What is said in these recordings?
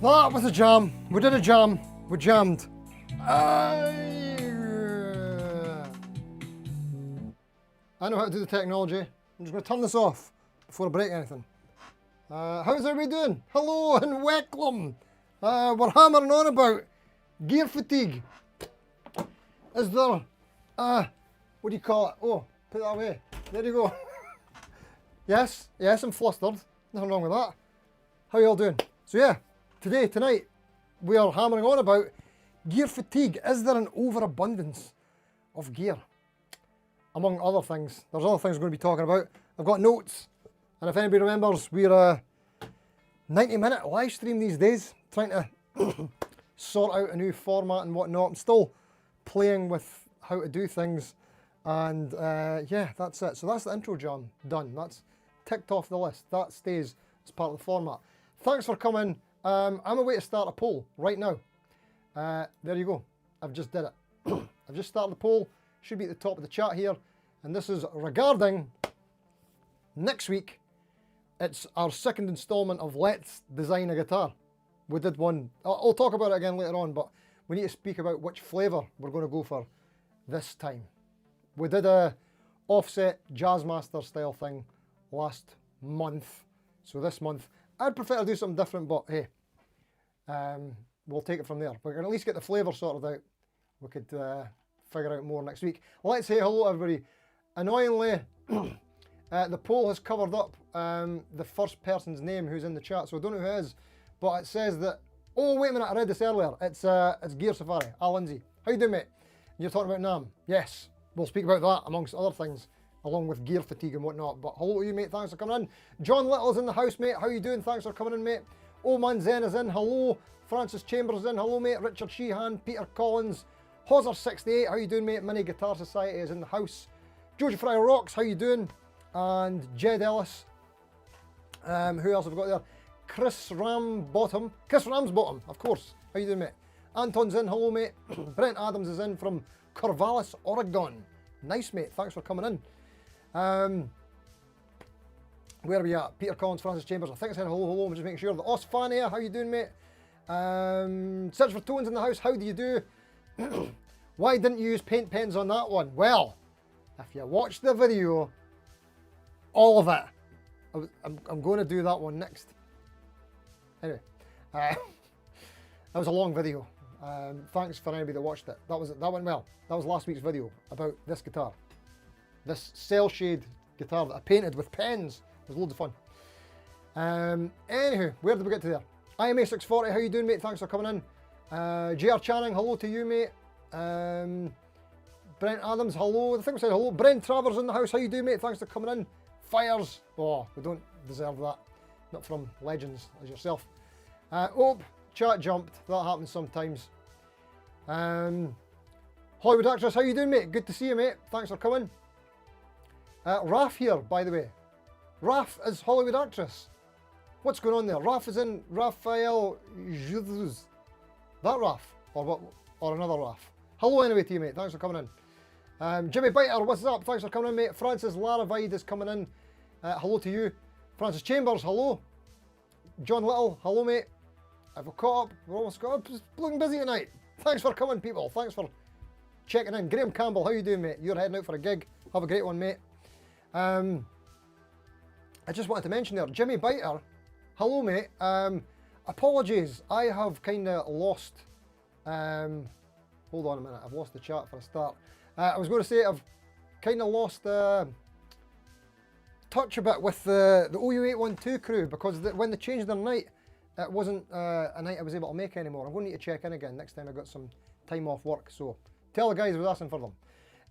That was a jam. We did a jam. We jammed. I know how to do the technology. I'm just going to turn this off before I break anything. How's everybody doing? Hello and welcome. We're hammering on about gear fatigue. Is there, what do you call it? Oh, put that away. There you go. Yes, I'm flustered. Nothing wrong with that. How you all doing? So yeah, tonight, we are hammering on about gear fatigue. Is there an overabundance of gear? Among other things. There's other things we're going to be talking about. I've got notes. And if anybody remembers, we're a 90-minute live stream these days, trying to sort out a new format and whatnot. I'm still playing with how to do things. And yeah, that's it. So that's the intro jam done. That's ticked off the list. That stays as part of the format. Thanks for coming. I'm away to start a poll right now. There you go. I've just did it. I've just started the poll. Should be at the top of the chat here. And this is regarding next week. It's our second installment of Let's Design a Guitar. We did one. I'll talk about it again later on, but we need to speak about which flavour we're going to go for this time. We did a offset Jazzmaster style thing last month. So this month, I'd prefer to do something different, but hey, we'll take it from there. We're going to at least get the flavour sorted out. We could figure out more next week. Let's say hello, everybody. Annoyingly, the poll has covered up the first person's name who's in the chat, so I don't know who it is, but it says that, oh, wait a minute, I read this earlier. It's Gear Safari. Al Lindsay. How you doing, mate? You're talking about NAMM. Yes, we'll speak about that amongst other things, along with gear fatigue and whatnot. But hello to you, mate. Thanks for coming in. John Little's in the house, mate. How you doing? Thanks for coming in, mate. Oh Man Zen is in. Hello. Francis Chambers is in. Hello, mate. Richard Sheehan, Peter Collins, Hozzer68. How you doing, mate? Mini Guitar Society is in the house. George Fryer Rocks. How you doing? And Jed Ellis. Who else have we got there? Chris Ramsbottom, of course. How you doing, mate? Anton's in. Hello, mate. Brent Adams is in from Corvallis, Oregon. Nice, mate. Thanks for coming in. Where are we at? Peter Collins, Francis Chambers. I think I said hello. I'm just making sure. The Osfania, how you doing, mate? Search for Tones in the house. How do you do? Why didn't you use paint pens on that one? Well, if you watch the video, all of it. I'm going to do that one next. Anyway, that was a long video. Thanks for anybody that watched it. That went well. That was last week's video about this guitar. This cell shade guitar that I painted with pens. It was loads of fun. Anywho, where did we get to there? IMA640, how you doing, mate? Thanks for coming in. JR Channing, hello to you, mate. Brent Adams, hello. I think we said hello. Brent Travers in the house, how you doing, mate? Thanks for coming in. Fires. Oh, we don't deserve that. Not from legends as yourself. Oh, chat jumped. That happens sometimes. Hollywood Actress, how you doing, mate? Good to see you, mate. Thanks for coming. Raf here, by the way. Raf is Hollywood Actress. What's going on there? Raf is in Raphael Juduz. That Raf? Or what? Or another Raf? Hello anyway to you, mate. Thanks for coming in. Jimmy Biter, what's up? Thanks for coming in, mate. Francis Laravide is coming in. Hello to you. Francis Chambers, hello. John Little, hello, mate. I've caught up. We're almost got up. Just looking busy tonight. Thanks for coming, people. Thanks for checking in. Graham Campbell, how you doing, mate? You're heading out for a gig. Have a great one, mate. I just wanted to mention there, Jimmy Biter, hello, mate. Apologies, I have kind of lost. Hold on a minute. I've lost the chat for a start. I was going to say I've kind of lost touch a bit with the OU812 crew because when they changed their night, it wasn't a night I was able to make anymore. I'm going to need to check in again next time I got some time off work. So tell the guys I was asking for them.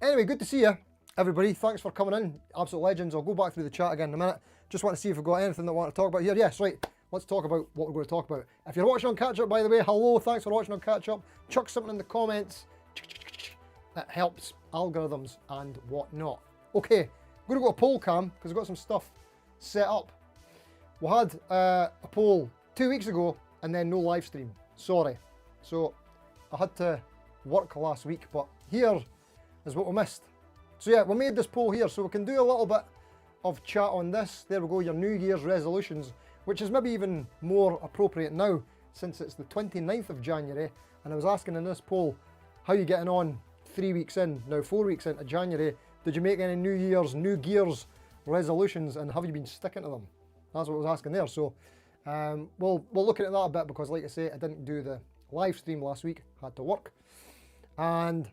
Anyway, good to see you, everybody. Thanks for coming in. Absolute legends. I'll go back through the chat again in a minute. Just want to see if we've got anything that I want to talk about here. Yes, right. Let's talk about what we're going to talk about. If you're watching on catch up, by the way, hello. Thanks for watching on catch up. Chuck something in the comments. That helps algorithms and whatnot. Okay, I'm going to go to poll cam because I've got some stuff set up. We had a poll 2 weeks ago and then no live stream. Sorry. So I had to work last week, but here is what we missed. So yeah, we made this poll here so we can do a little bit of chat on this. There we go, your New Year's resolutions, which is maybe even more appropriate now since it's the 29th of January, and I was asking in this poll, how are you getting on 3 weeks in, now 4 weeks into January? Did you make any New Year's, New Gear's resolutions, and have you been sticking to them? That's what I was asking there. So we'll look at that a bit, because like I say, I didn't do the live stream last week, had to work. And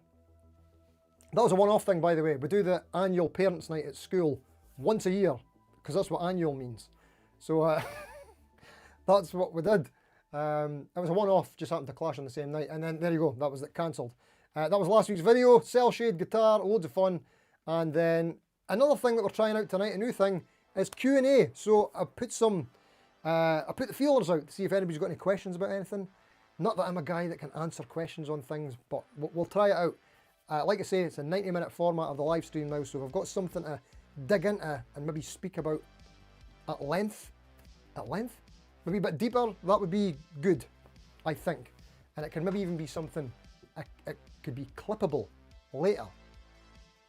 that was a one-off thing, by the way. We do the annual parents' night at school once a year, because that's what annual means. So that's what we did. It was a one-off, just happened to clash on the same night, and then there you go, that was it, cancelled. That was last week's video, cell shade guitar, loads of fun. And then another thing that we're trying out tonight, a new thing, is Q&A. So I put the feelers out to see if anybody's got any questions about anything. Not that I'm a guy that can answer questions on things, but we'll try it out. Like I say, it's a 90-minute format of the live stream now, so if I've got something to dig into and maybe speak about at length, maybe a bit deeper, that would be good, I think. And it can maybe even be something, it could be clippable later.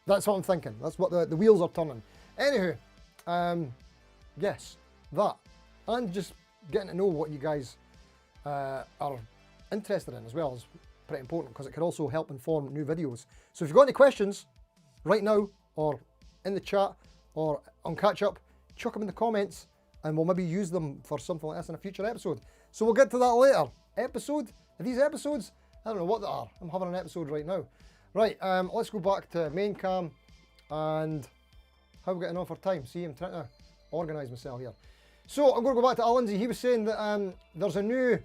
That's what I'm thinking. That's what the wheels are turning. Anywho, yes, that. And just getting to know what you guys are interested in as well is pretty important, because it could also help inform new videos. So if you've got any questions right now, or in the chat, or on catch up, chuck them in the comments, and we'll maybe use them for something like this in a future episode. So we'll get to that later. Episode? Are these episodes? I don't know what they are. I'm having an episode right now. Right, let's go back to main cam, and how are we getting on for time? See, I'm trying to organise myself here. So I'm going to go back to Alanzy. He was saying that there's a new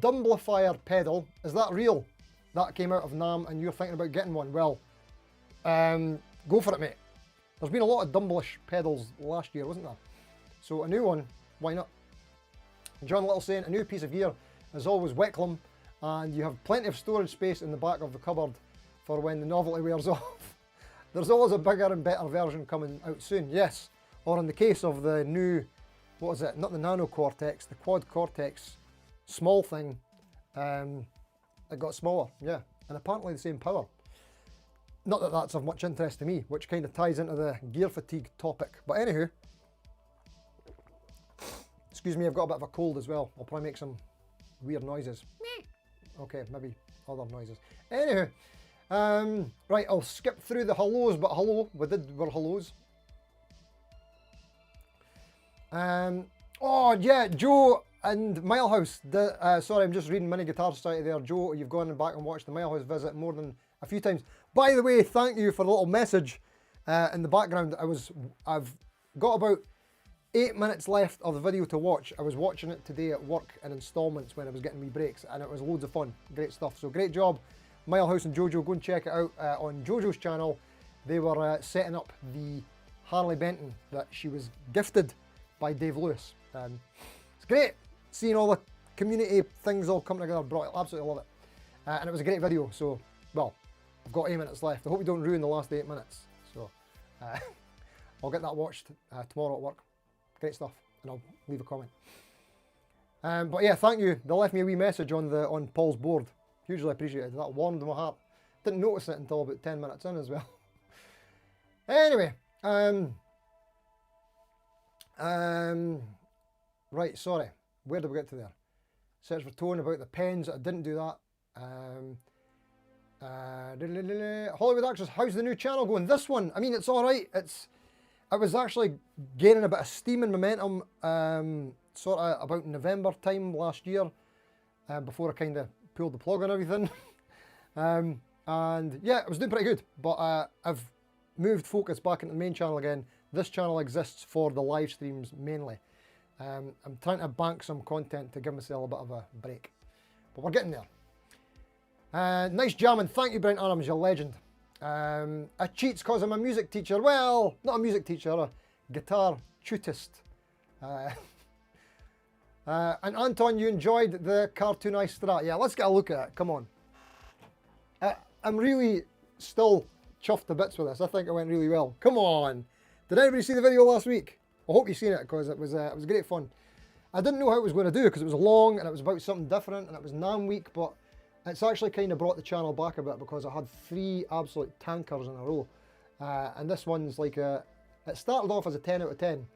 Dumblifier pedal. Is that real? That came out of NAMM, and you're thinking about getting one. Well, go for it, mate. There's been a lot of Dumblish pedals last year, wasn't there? So a new one, why not? John Little saying, a new piece of gear is always welcome, and you have plenty of storage space in the back of the cupboard for when the novelty wears off. There's always a bigger and better version coming out soon, yes. Or in the case of the new, what is it, not the Nano Cortex, the Quad Cortex small thing, it got smaller, yeah, and apparently the same power. Not that that's of much interest to me, which kind of ties into the gear fatigue topic. But anywho, excuse me, I've got a bit of a cold as well. I'll probably make some weird noises. Okay, maybe other noises. Anywho, right, I'll skip through the hellos, but hello, we're hellos. Oh yeah, Joe and Milehouse. Sorry, I'm just reading Mini Guitar Society there. Joe, you've gone back and watched the Milehouse visit more than a few times. By the way, thank you for the little message in the background. I've got about 8 minutes left of the video to watch. I was watching it today at work in installments when I was getting me breaks, and it was loads of fun. Great stuff. So great job, Milehouse and Jojo. Go and check it out on Jojo's channel. They were setting up the Harley Benton that she was gifted by Dave Lewis. It's great seeing all the community things all come together. Absolutely love it. And it was a great video. So, well, I've got 8 minutes left. I hope you don't ruin the last 8 minutes. So, I'll get that watched tomorrow at work. Great stuff, and I'll leave a comment. But yeah, thank you. They left me a wee message on Paul's board. Hugely appreciated. That warmed my heart. Didn't notice it until about 10 minutes in as well. Anyway, right, sorry. Where did we get to there? Search for tone about the pens. I didn't do that. Hollywood Actress, how's the new channel going? This one, I mean, it's all right. I was actually gaining a bit of steam and momentum sort of about November time last year, before I kind of pulled the plug on everything. And yeah, it was doing pretty good, but I've moved focus back into the main channel again. This channel exists for the live streams mainly. I'm trying to bank some content to give myself a bit of a break, but we're getting there. Nice jamming, thank you Brent Adams, you're a legend. I cheats because I'm a music teacher. Well, not a music teacher, a guitar tutist. And Anton, you enjoyed the cartoonized Strat. Yeah, let's get a look at it. Come on. I'm really still chuffed to bits with this. I think it went really well. Come on. Did anybody see the video last week? I hope you've seen it, because it was great fun. I didn't know how it was going to do because it was long and it was about something different, and it was NAMM week, but it's actually kind of brought the channel back a bit because I had 3 absolute tankers in a row. And this one's like it started off as a 10 out of 10,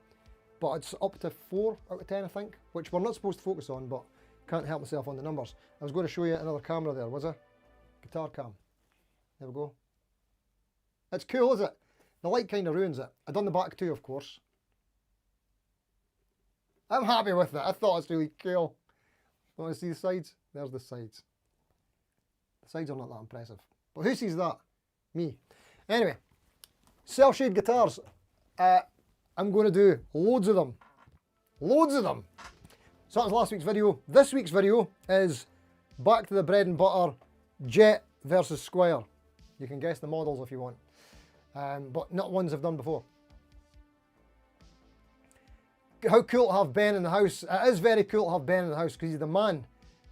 but it's up to 4 out of 10, I think, which we're not supposed to focus on, but Can't help myself on the numbers. I was going to show you another camera there, was I? Guitar cam. There we go. It's cool, is it? The light kind of ruins it. I've done the back too, of course. I'm happy with it. I thought it's really cool. Want to see the sides? There's the sides. The sides are not that impressive. But who sees that? Me. Anyway, cell-shade guitars. I'm going to do loads of them. Loads of them. So that was last week's video. This week's video is back to the bread and butter, Jet versus Squire. You can guess the models if you want. But not ones I've done before. How cool to have Ben in the house. It is very cool to have Ben in the house because he's the man.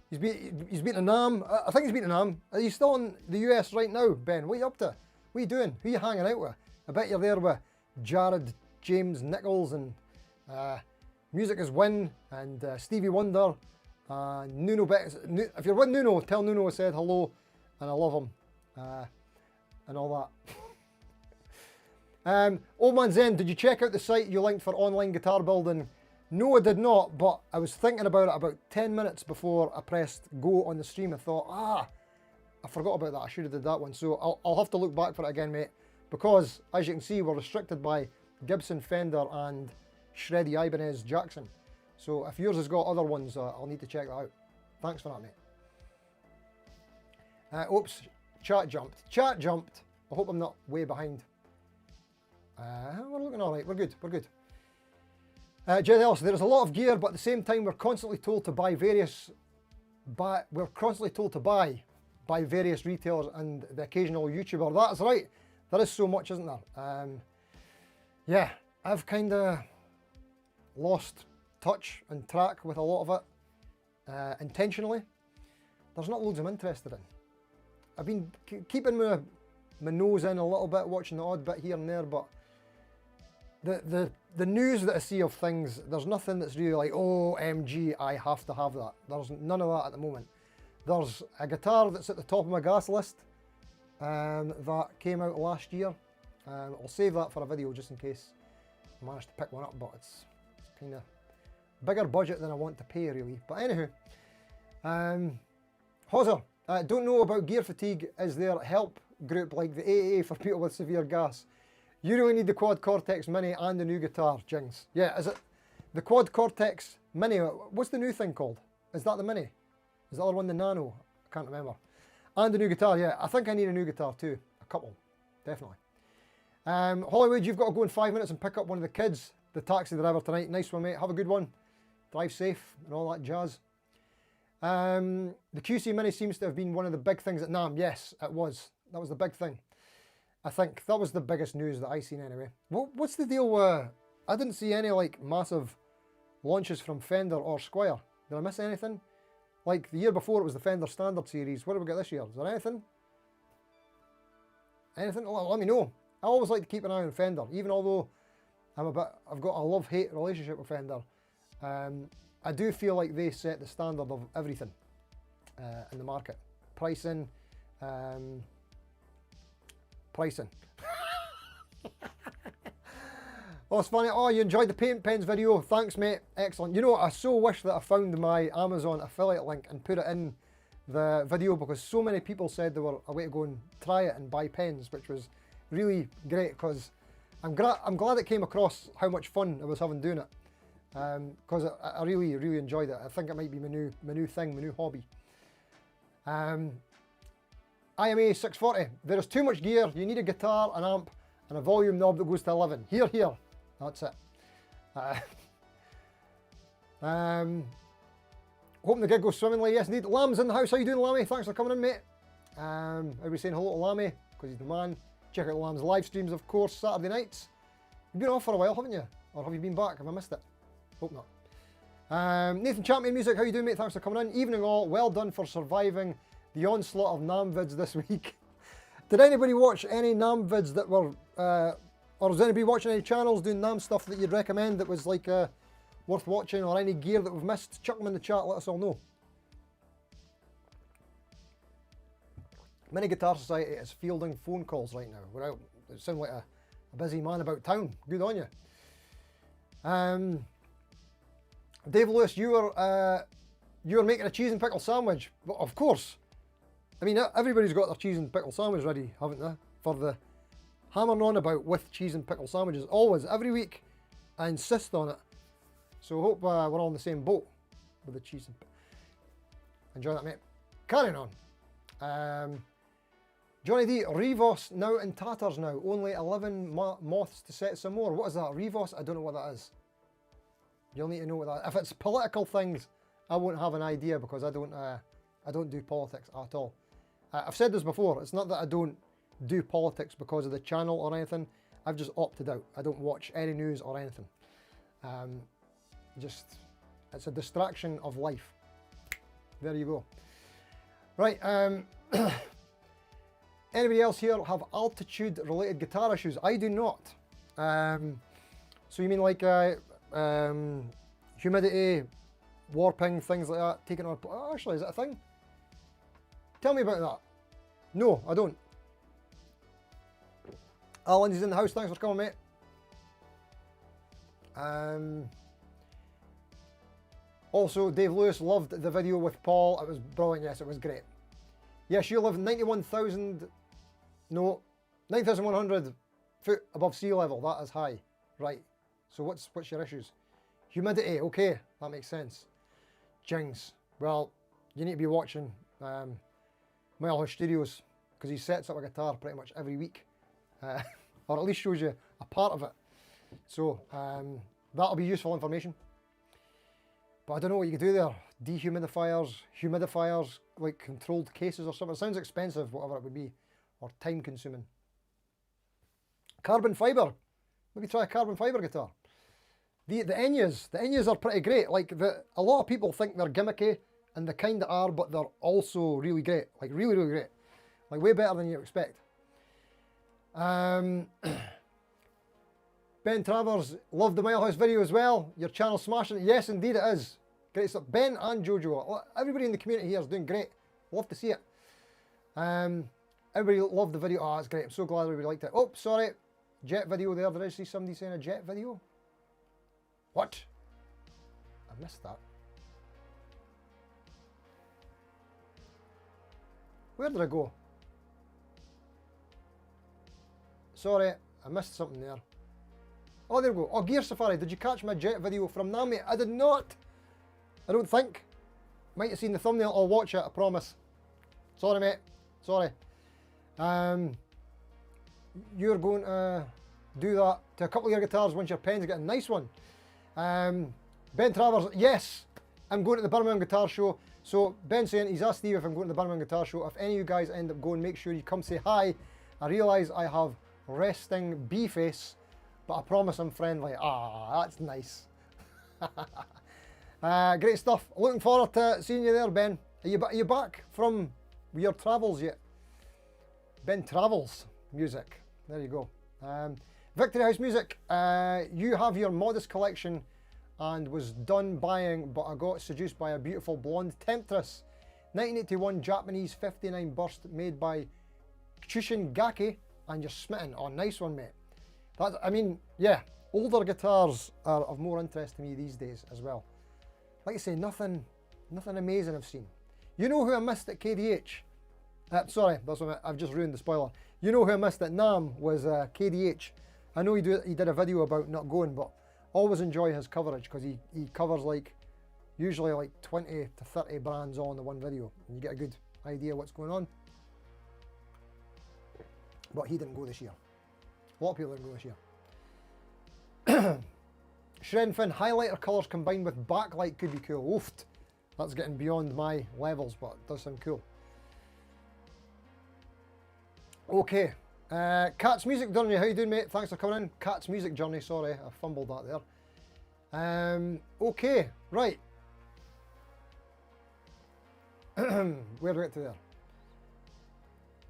He's beaten a NAM. I think he's beaten a NAM. Are you still in the US right now, Ben? What are you up to? What are you doing? Who are you hanging out with? I bet you're there with Jared, James Nichols, and Music is Win, and Stevie Wonder, Nuno. If you're with Nuno, tell Nuno I said hello, and I love him, and all that. Old Man Zen, did you check out the site you linked for online guitar building? No, I did not, but I was thinking about it about 10 minutes before I pressed go on the stream. I thought, I forgot about that. I should have did that one. So I'll have to look back for it again, mate, because as you can see, we're restricted by Gibson, Fender, and Shreddy Ibanez Jackson. So if yours has got other ones, I'll need to check that out. Thanks for that, mate. Oops, chat jumped. Chat jumped. I hope I'm not way behind. We're looking all right. We're good. We're good. Jed Ellis, there is a lot of gear, but at the same time, we're constantly told to buy various by various retailers and the occasional YouTuber. That's right. There is so much, isn't there? Yeah, I've kind of lost touch and track with a lot of it intentionally. There's not loads I'm interested in. I've been keeping my nose in a little bit, watching the odd bit here and there, but the news that I see of things, there's nothing that's really like, oh, MG, I have to have that. There's none of that at the moment. There's a guitar that's at the top of my gas list that came out last year. I'll save that for a video just in case I manage to pick one up, but it's kind of bigger budget than I want to pay, really. But anywho, Hozzer, don't know about gear fatigue. Is there help group like the AAA for people with severe gas? You really need the Quad Cortex Mini and the new guitar, Jings. Yeah, is it the Quad Cortex Mini? What's the new thing called? Is that the Mini? Is the other one the Nano? I can't remember. And the new guitar, yeah. I think I need a new guitar too. A couple, definitely. Hollywood, you've got to go in 5 minutes and pick up one of the kids, the taxi driver tonight. Nice one, mate. Have a good one. Drive safe and all that jazz. The QC Mini seems to have been one of the big things at NAMM. Yes, it was. That was the big thing. I think that was the biggest news that I seen anyway. What's the deal with... I didn't see any like massive launches from Fender or Squier. Did I miss anything? Like the year before it was the Fender Standard Series. What have we got this year? Is there anything? Anything? Let me know. I always like to keep an eye on Fender, even although I've got a love-hate relationship with Fender. I do feel like they set the standard of everything in the market. Pricing. Oh, it's funny. Oh, you enjoyed the paint pens video. Thanks, mate. Excellent. You know what? I so wish that I found my Amazon affiliate link and put it in the video, because so many people said they were a way to go and try it and buy pens, which was really great, because I'm glad it came across how much fun I was having doing it, because I really enjoyed it. I think it might be my new thing, my new hobby. IMA 640. There is too much gear. You need a guitar, an amp, and a volume knob that goes to 11. Here. That's it. Hoping the gig goes swimmingly. Yes, indeed. Lam's in the house. How you doing, Lammy? Thanks for coming in, mate. Everybody saying hello to Lammy, because he's the man. Check out Lam's live streams, of course, Saturday nights. You've been off for a while, haven't you? Or have you been back? Have I missed it? Hope not. Nathan Champion Music, how you doing, mate? Thanks for coming in. Evening all. Well done for surviving the onslaught of NAMM vids this week. Did anybody watch any NAMM vids that were, or was anybody watching any channels doing NAMM stuff that you'd recommend that was like worth watching, or any gear that we've missed? Chuck them in the chat, let us all know. Mini Guitar Society is fielding phone calls right now. We're out. It sounds like a busy man about town. Good on you. Dave Lewis, you were you're making a cheese and pickle sandwich. Well, of course. I mean, everybody's got their cheese and pickle sandwich ready, haven't they? For the hammering on about with cheese and pickle sandwiches. Always, every week, I insist on it. So I hope we're all in the same boat with the cheese and pickle. Enjoy that, mate. Carrying on. Johnny D, Revos now in tatters now. Only 11 moths to set some more. What is that? Revos? I don't know what that is. You'll need to know what that is. If it's political things, I won't have an idea because I don't do politics at all. I've said this before. It's not that I don't do politics because of the channel or anything. I've just opted out. I don't watch any news or anything. It's a distraction of life. There you go. Right. Anybody else here have altitude related guitar issues? I do not. So you mean like humidity, warping, things like that, taking on... Oh, actually, is that a thing? Tell me about that. No, I don't. Lindsay's in the house, thanks for coming, mate. Also, Dave Lewis loved the video with Paul. It was brilliant, yes, it was great. Yes, you live 9,100 foot above sea level. That is high. Right. So what's your issues? Humidity, okay, that makes sense. Jings. Well, you need to be watching Milehouse Studios because he sets up a guitar pretty much every week. Or at least shows you a part of it. So that'll be useful information. But I don't know what you can do there. Dehumidifiers, humidifiers, like controlled cases or something. It sounds expensive, whatever it would be, or time consuming. Carbon fibre. Maybe try a carbon fibre guitar. The Enyas are pretty great. Like a lot of people think they're gimmicky, and they kind of are, but they're also really great. Like really, really great. Like way better than you expect. Ben Travers, loved the Milehouse video as well. Your channel's smashing it. Yes, indeed it is. Great stuff. Ben and Jojo. Everybody in the community here is doing great. Love to see it. Everybody loved the video. Oh, it's great. I'm so glad everybody liked it. Oh, sorry. Jet video there. Did I see somebody saying a jet video? What? I missed that. Where did I go? Sorry, I missed something there. Oh, there we go. Oh, Gear Safari. Did you catch my jet video from Nami? I did not. I don't think. Might have seen the thumbnail. I'll watch it, I promise. Sorry, mate. Sorry. You're going to do that to a couple of your guitars once your pens get a nice one. Ben Travers, yes, I'm going to the Birmingham Guitar Show. So Ben's saying he's asked Steve if I'm going to the Birmingham Guitar Show. If any of you guys end up going, make sure you come say hi. I realise I have resting bee face, but I promise I'm friendly. Ah, that's nice. Great stuff. Looking forward to seeing you there, Ben. Are you back from your travels yet? Ben Travels Music. There you go. Victory House Music. You have your modest collection and was done buying, but I got seduced by a beautiful blonde temptress. 1981 Japanese 59 burst made by Chushin Gake, and you're smitten. Oh, nice one, mate. I mean, yeah, older guitars are of more interest to me these days as well. Like I say, nothing amazing I've seen. You know who I missed at KDH? Sorry, that's what I've just ruined the spoiler. You know who I missed at NAMM was KDH. I know he did a video about not going, but always enjoy his coverage because he covers like usually like 20 to 30 brands on the one video, and you get a good idea what's going on. But he didn't go this year. A lot of people didn't go this year. Shred and Fin highlighter colours combined with backlight could be cool. Oof, that's getting beyond my levels, but it does sound cool. Okay, Cat's Music Journey, how you doing, mate? Thanks for coming in. Cat's Music Journey, sorry, I fumbled that there. Okay, right. Where do we get to there?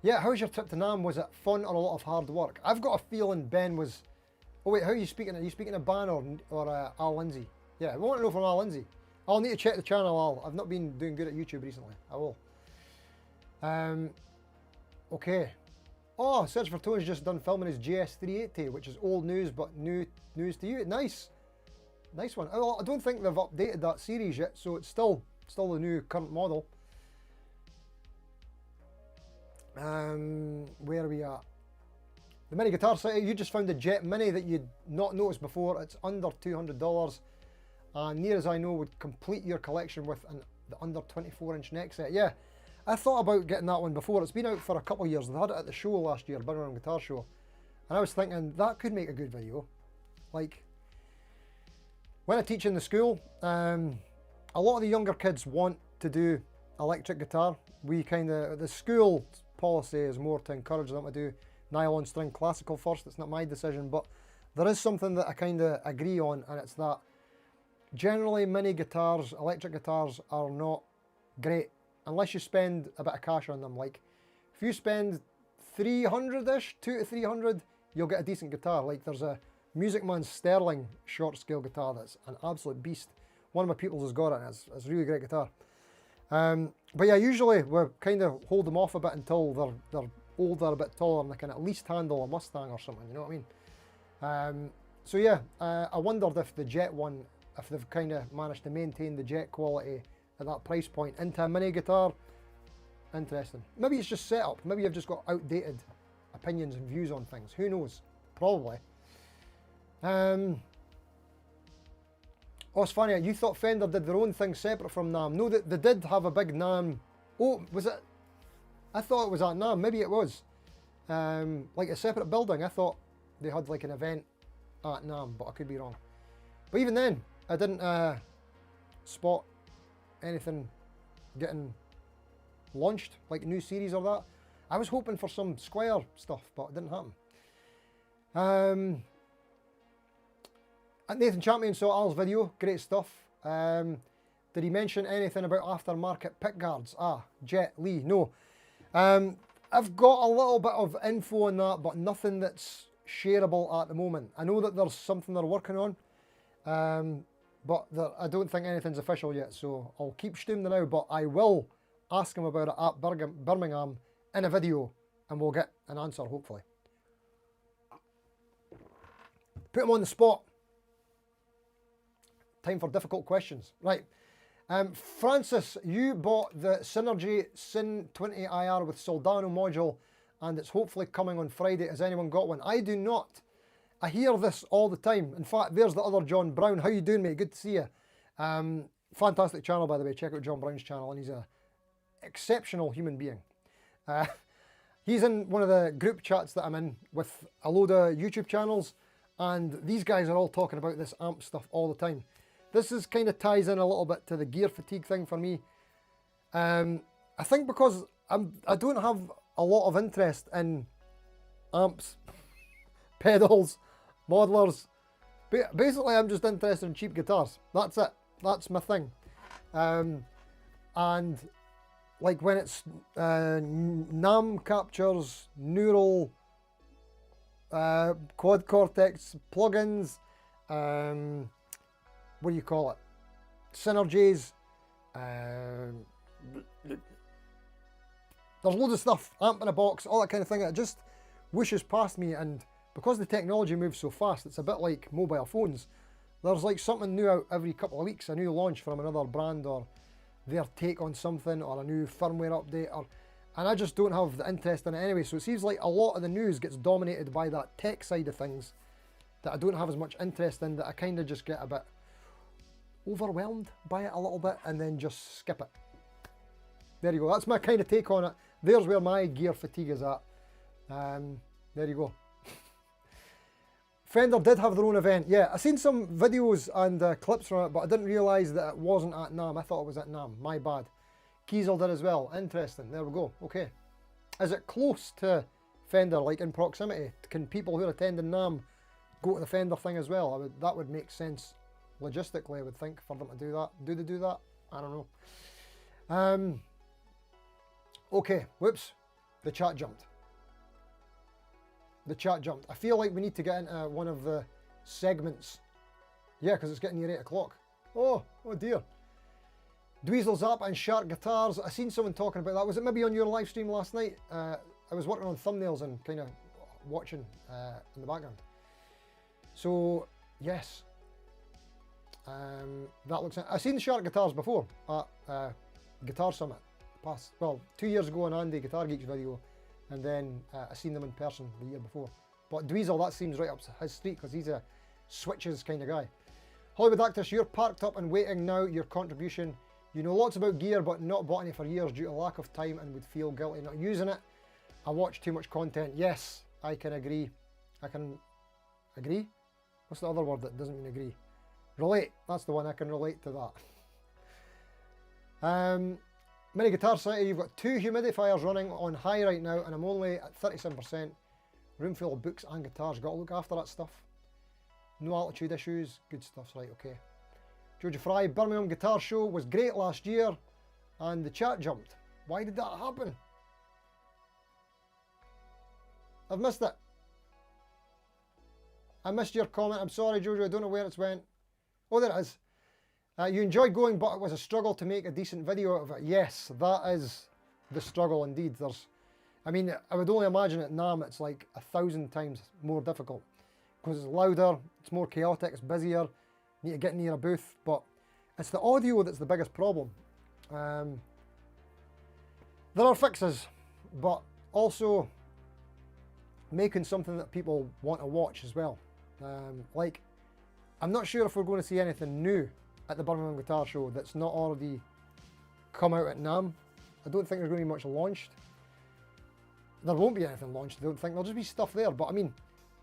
Yeah, how was your trip to NAMM? Was it fun or a lot of hard work? I've got a feeling Ben was... Oh wait, how are you speaking? Are you speaking to Ban or Al Lindsay? Yeah, I want to know from Al Lindsay. I'll need to check the channel, Al. I've not been doing good at YouTube recently. I will. Okay. Oh, Search for Tone's just done filming his GS380, which is old news, but new news to you. Nice. Nice one. I don't think they've updated that series yet, so it's still Still the new current model. Where are we at? The mini guitar site, you just found a Jet Mini that you'd not noticed before. It's under $200, and near as I know would complete your collection with the under 24-inch neck set. Yeah, I thought about getting that one before. It's been out for a couple of years. They had it at the show last year, Birmingham Guitar Show, and I was thinking that could make a good video. Like, when I teach in the school, a lot of the younger kids want to do electric guitar. The school policy is more to encourage them to do nylon string classical first. It's not my decision, but there is something that I kind of agree on, and it's that generally mini guitars, electric guitars, are not great unless you spend a bit of cash on them. Like, if you spend 300-ish, 200 to 300, you'll get a decent guitar. Like, there's a Music Man Sterling short scale guitar that's an absolute beast. One of my pupils has got it, and it's a really great guitar. But yeah, usually we kind of hold them off a bit until they're older, a bit taller, and they can at least handle a Mustang or something, you know what I mean? So yeah, I wondered if the Jet one, if they've kind of managed to maintain the Jet quality at that price point into a mini guitar. Interesting. Maybe it's just setup. Maybe you've just got outdated opinions and views on things. Who knows? Probably. Oh, it's funny, you thought Fender did their own thing separate from NAMM. No, they did have a big NAMM. Oh, was it? I thought it was at NAMM. Maybe it was. Like a separate building. I thought they had like an event at NAMM, but I could be wrong. But even then, I didn't spot anything getting launched, like a new series or that. I was hoping for some Squire stuff, but it didn't happen. Nathan Champion saw Al's video, great stuff. Did he mention anything about aftermarket pick guards? Ah, Jet Lee, no. I've got a little bit of info on that, but nothing that's shareable at the moment. I know that there's something they're working on, but I don't think anything's official yet, so I'll keep steaming now, but I will ask him about it at Birmingham in a video, and we'll get an answer, hopefully. Put him on the spot. Time for difficult questions. Right. Francis, you bought the Synergy Syn 20 IR with Soldano module, and it's hopefully coming on Friday. Has anyone got one? I do not. I hear this all the time. In fact, there's the other John Brown. How you doing, mate? Good to see you. Fantastic channel, by the way. Check out John Brown's channel, and he's an exceptional human being. He's in one of the group chats that I'm in with a load of YouTube channels, and these guys are all talking about this amp stuff all the time. This is kind of ties in a little bit to the gear fatigue thing for me. I think because I don't have a lot of interest in amps, pedals, modelers. Basically, I'm just interested in cheap guitars. That's it. That's my thing. And like when it's NAMM captures, neural, quad cortex plugins, what do you call it? Synergies. There's loads of stuff. Amp in a box, all that kind of thing. It just whooshes past me, and because the technology moves so fast, it's a bit like mobile phones. There's like something new out every couple of weeks, a new launch from another brand or their take on something or a new firmware update, and I just don't have the interest in it anyway. So it seems like a lot of the news gets dominated by that tech side of things that I don't have as much interest in, that I kind of just get a bit overwhelmed by it a little bit and then just skip it. There you go. That's my kind of take on it. There's where my gear fatigue is at. There you go. Fender did have their own event. Yeah, I seen some videos and clips from it, but I didn't realise that it wasn't at NAMM. I thought it was at NAMM. My bad. Kiesel did as well. Interesting. There we go. Okay. Is it close to Fender, like in proximity? Can people who are attending NAMM go to the Fender thing as well? That would make sense logistically, I would think, for them to do that. Do they do that? I don't know. Okay. Whoops. The chat jumped. The chat jumped. I feel like we need to get into one of the segments. Yeah, because it's getting near 8 o'clock. Oh dear. Dweezil Zappa and Shark Guitars. I seen someone talking about that. Was it maybe on your live stream last night? I was working on thumbnails and kind of watching in the background. So, yes. That looks. I've seen the Shark guitars before at Guitar Summit. Well, 2 years ago on Andy Guitar Geek's video, and then I seen them in person the year before. But Dweezil, that seems right up his street because he's a switches kind of guy. Hollywood Actress, you're parked up and waiting now. Your contribution. You know lots about gear, but not bought any for years due to lack of time and would feel guilty not using it. I watch too much content. Yes, I can agree. I can agree? What's the other word that doesn't mean agree? Relate. That's the one. I can relate to that. Mini Guitar City, you've got 2 humidifiers running on high right now, and I'm only at 37%. Room full of books and guitars. Got to look after that stuff. No altitude issues. Good stuff. Right, okay. Jojo Fry, Birmingham Guitar Show was great last year, and the chat jumped. Why did that happen? I've missed it. I missed your comment. I'm sorry, Jojo. I don't know where it's went. Oh, there it is. You enjoyed going, but it was a struggle to make a decent video out of it. Yes, that is the struggle indeed. I mean, I would only imagine at NAMM it's like 1,000 times more difficult because it's louder, it's more chaotic, it's busier. You need to get near a booth, but it's the audio that's the biggest problem. There are fixes, but also making something that people want to watch as well. Like, I'm not sure if we're going to see anything new at the Birmingham Guitar Show that's not already come out at NAMM. I don't think there's going to be much launched. There won't be anything launched, I don't think. There'll just be stuff there. But I mean,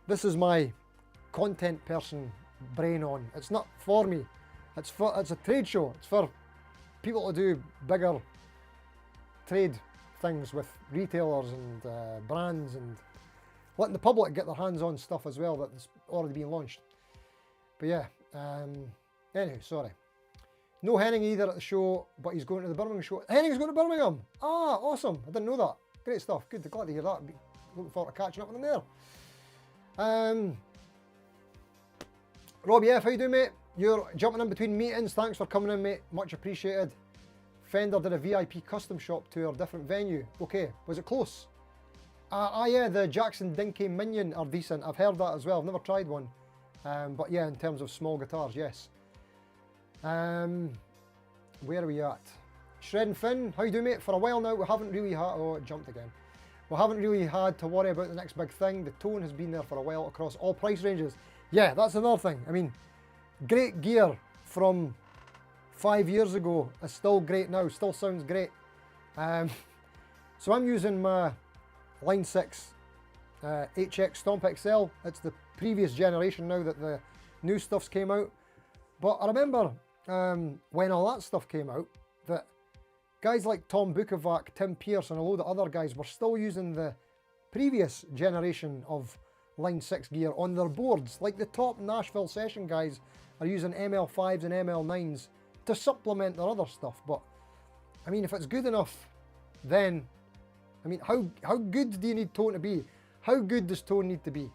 this is my content person brain on. It's not for me. It's a trade show. It's for people to do bigger trade things with retailers and brands, and letting the public get their hands on stuff as well that's already been launched. But yeah, anyway, sorry. No Henning either at the show, but he's going to the Birmingham show. Henning's going to Birmingham! Ah, awesome. I didn't know that. Great stuff. Good. Glad to hear that. Looking forward to catching up with him there. Robbie F, how you doing, mate? You're jumping in between meetings. Thanks for coming in, mate. Much appreciated. Fender did a VIP custom shop tour, different venue. Okay, was it close? Yeah, the Jackson Dinky Minion are decent. I've heard that as well. I've never tried one. But yeah, in terms of small guitars, yes. Where are we at? Shredding Finn, how you doing, mate? For a while now, we haven't really had... Oh, it jumped again. We haven't really had to worry about the next big thing. The tone has been there for a while across all price ranges. Yeah, that's another thing. I mean, great gear from 5 years ago is still great now. Still sounds great. So I'm using my Line 6 HX Stomp XL. It's the previous generation now that the new stuff's came out. But I remember when all that stuff came out, that guys like Tom Bukovac, Tim Pierce and a load of other guys were still using the previous generation of Line 6 gear on their boards. Like the top Nashville session guys are using ML5s and ML9s to supplement their other stuff. But I mean, if it's good enough, then I mean, how good do you need tone to be? How good does tone need to be?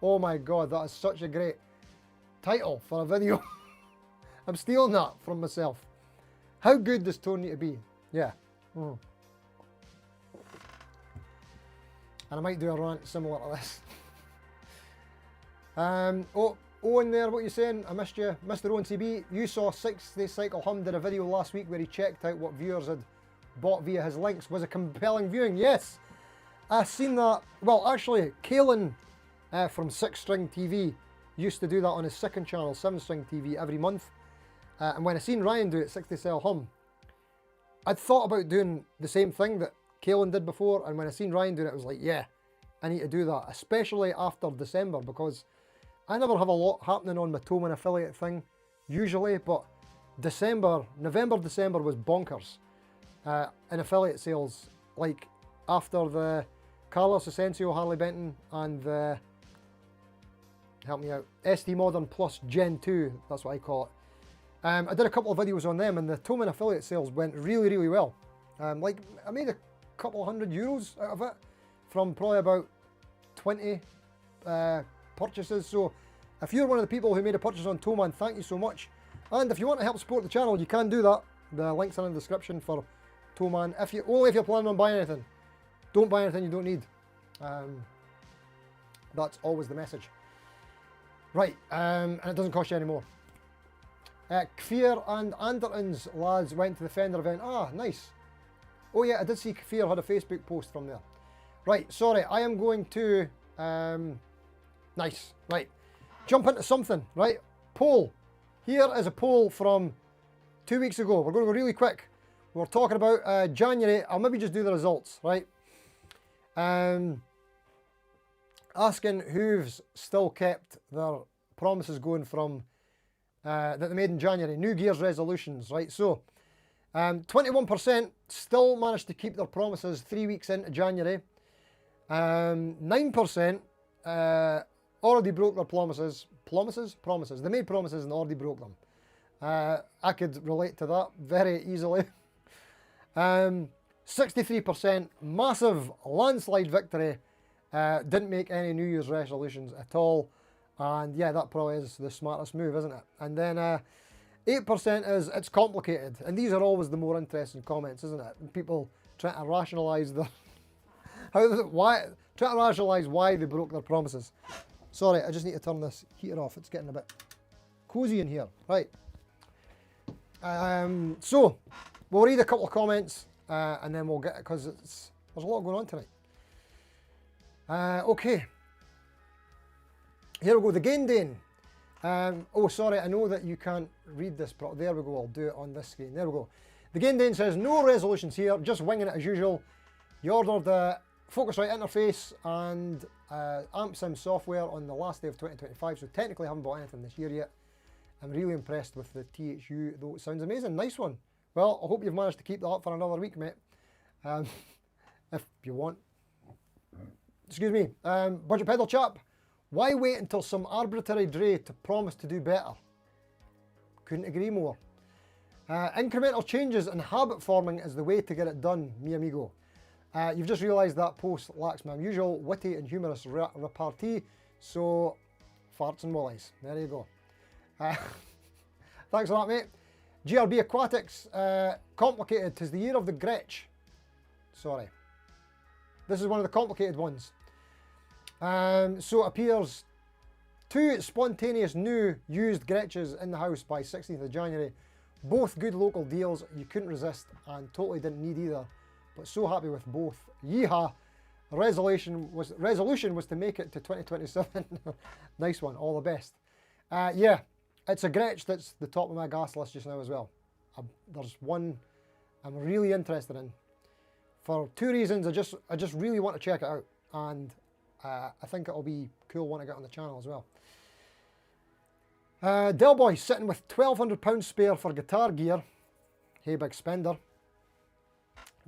Oh my god, that is such a great title for a video. I'm stealing that from myself. How good does tone need to be? Yeah. And I might do a rant similar to this. Owen there, what are you saying? I missed you. Mr. Owen CB, you saw 60 Cycle Hum did a video last week where he checked out what viewers had bought via his links. Was a compelling viewing? Yes. I've seen that. Well, actually, Kalen from 6 String TV used to do that on his second channel, 7 String TV, every month. And when I seen Ryan do it, 60 Cell Hum, I'd thought about doing the same thing that Kalen did before, and when I seen Ryan doing it, I was like, yeah, I need to do that, especially after December, because I never have a lot happening on my Thomann affiliate thing, usually, but November, December was bonkers in affiliate sales, like after the Carlos Asensio Harley Benton and the, help me out, SD Modern Plus Gen 2, that's what I call it. I did a couple of videos on them and the Thomann affiliate sales went really, really well. Like, I made a couple €100 out of it from probably about 20 purchases. So if you're one of the people who made a purchase on Thomann, thank you so much. And if you want to help support the channel, you can do that. The link's in the description for Thomann. Only if you're planning on buying anything. Don't buy anything you don't need. That's always the message. Right, and it doesn't cost you any more. Kfir and Anderton's lads went to the Fender event. Ah, nice. Oh yeah, I did see Kfir had a Facebook post from there. Right, sorry, I am going to... nice, right. Jump into something, right? Poll. Here is a poll from 2 weeks ago. We're going to go really quick. We're talking about January. I'll maybe just do the results, right? Asking who's still kept their promises going from that they made in January. New Year's resolutions, right? So 21% still managed to keep their promises 3 weeks into January. 9% already broke their promises. Promises. They made promises and already broke them. I could relate to that very easily. 63%, massive landslide victory. Didn't make any New Year's resolutions at all. And yeah, that probably is the smartest move, isn't it? And then 8% is it's complicated. And these are always the more interesting comments, isn't it? People trying to rationalise the why they broke their promises. Sorry, I just need to turn this heater off. It's getting a bit cozy in here. Right. So we'll read a couple of comments and then we'll get it because there's a lot going on tonight. Okay. Here we go. The Gaindane. Oh, sorry. I know that you can't read this, but there we go. I'll do it on this screen. There we go. The Gaindane says no resolutions here. Just winging it as usual. You ordered the Focusrite interface and AmpSim software on the last day of 2025, so technically I haven't bought anything this year yet. I'm really impressed with the THU, though it sounds amazing. Nice one. Well, I hope you've managed to keep that up for another week, mate. If you want. Excuse me. Budget Pedal chap. Why wait until some arbitrary Dre to promise to do better? Couldn't agree more. Incremental changes and habit forming is the way to get it done, mi amigo. You've just realised that post lacks my usual witty and humorous repartee, so farts and wallies. There you go. Thanks for that, mate. GRB Aquatics, complicated. 'Tis the year of the Gretsch. Sorry. This is one of the complicated ones. So it appears 2 spontaneous new used Gretches in the house by 16th of January. Both good local deals. You couldn't resist and totally didn't need either. But so happy with both. Yeehaw! Resolution was to make it to 2027. Nice one. All the best. Yeah, it's a Gretsch that's the top of my gas list just now as well. There's one I'm really interested in for 2 reasons. I just really want to check it out, and I think it'll be cool when I get on the channel as well. Del Boy sitting with £1,200 spare for guitar gear. Hey, big spender.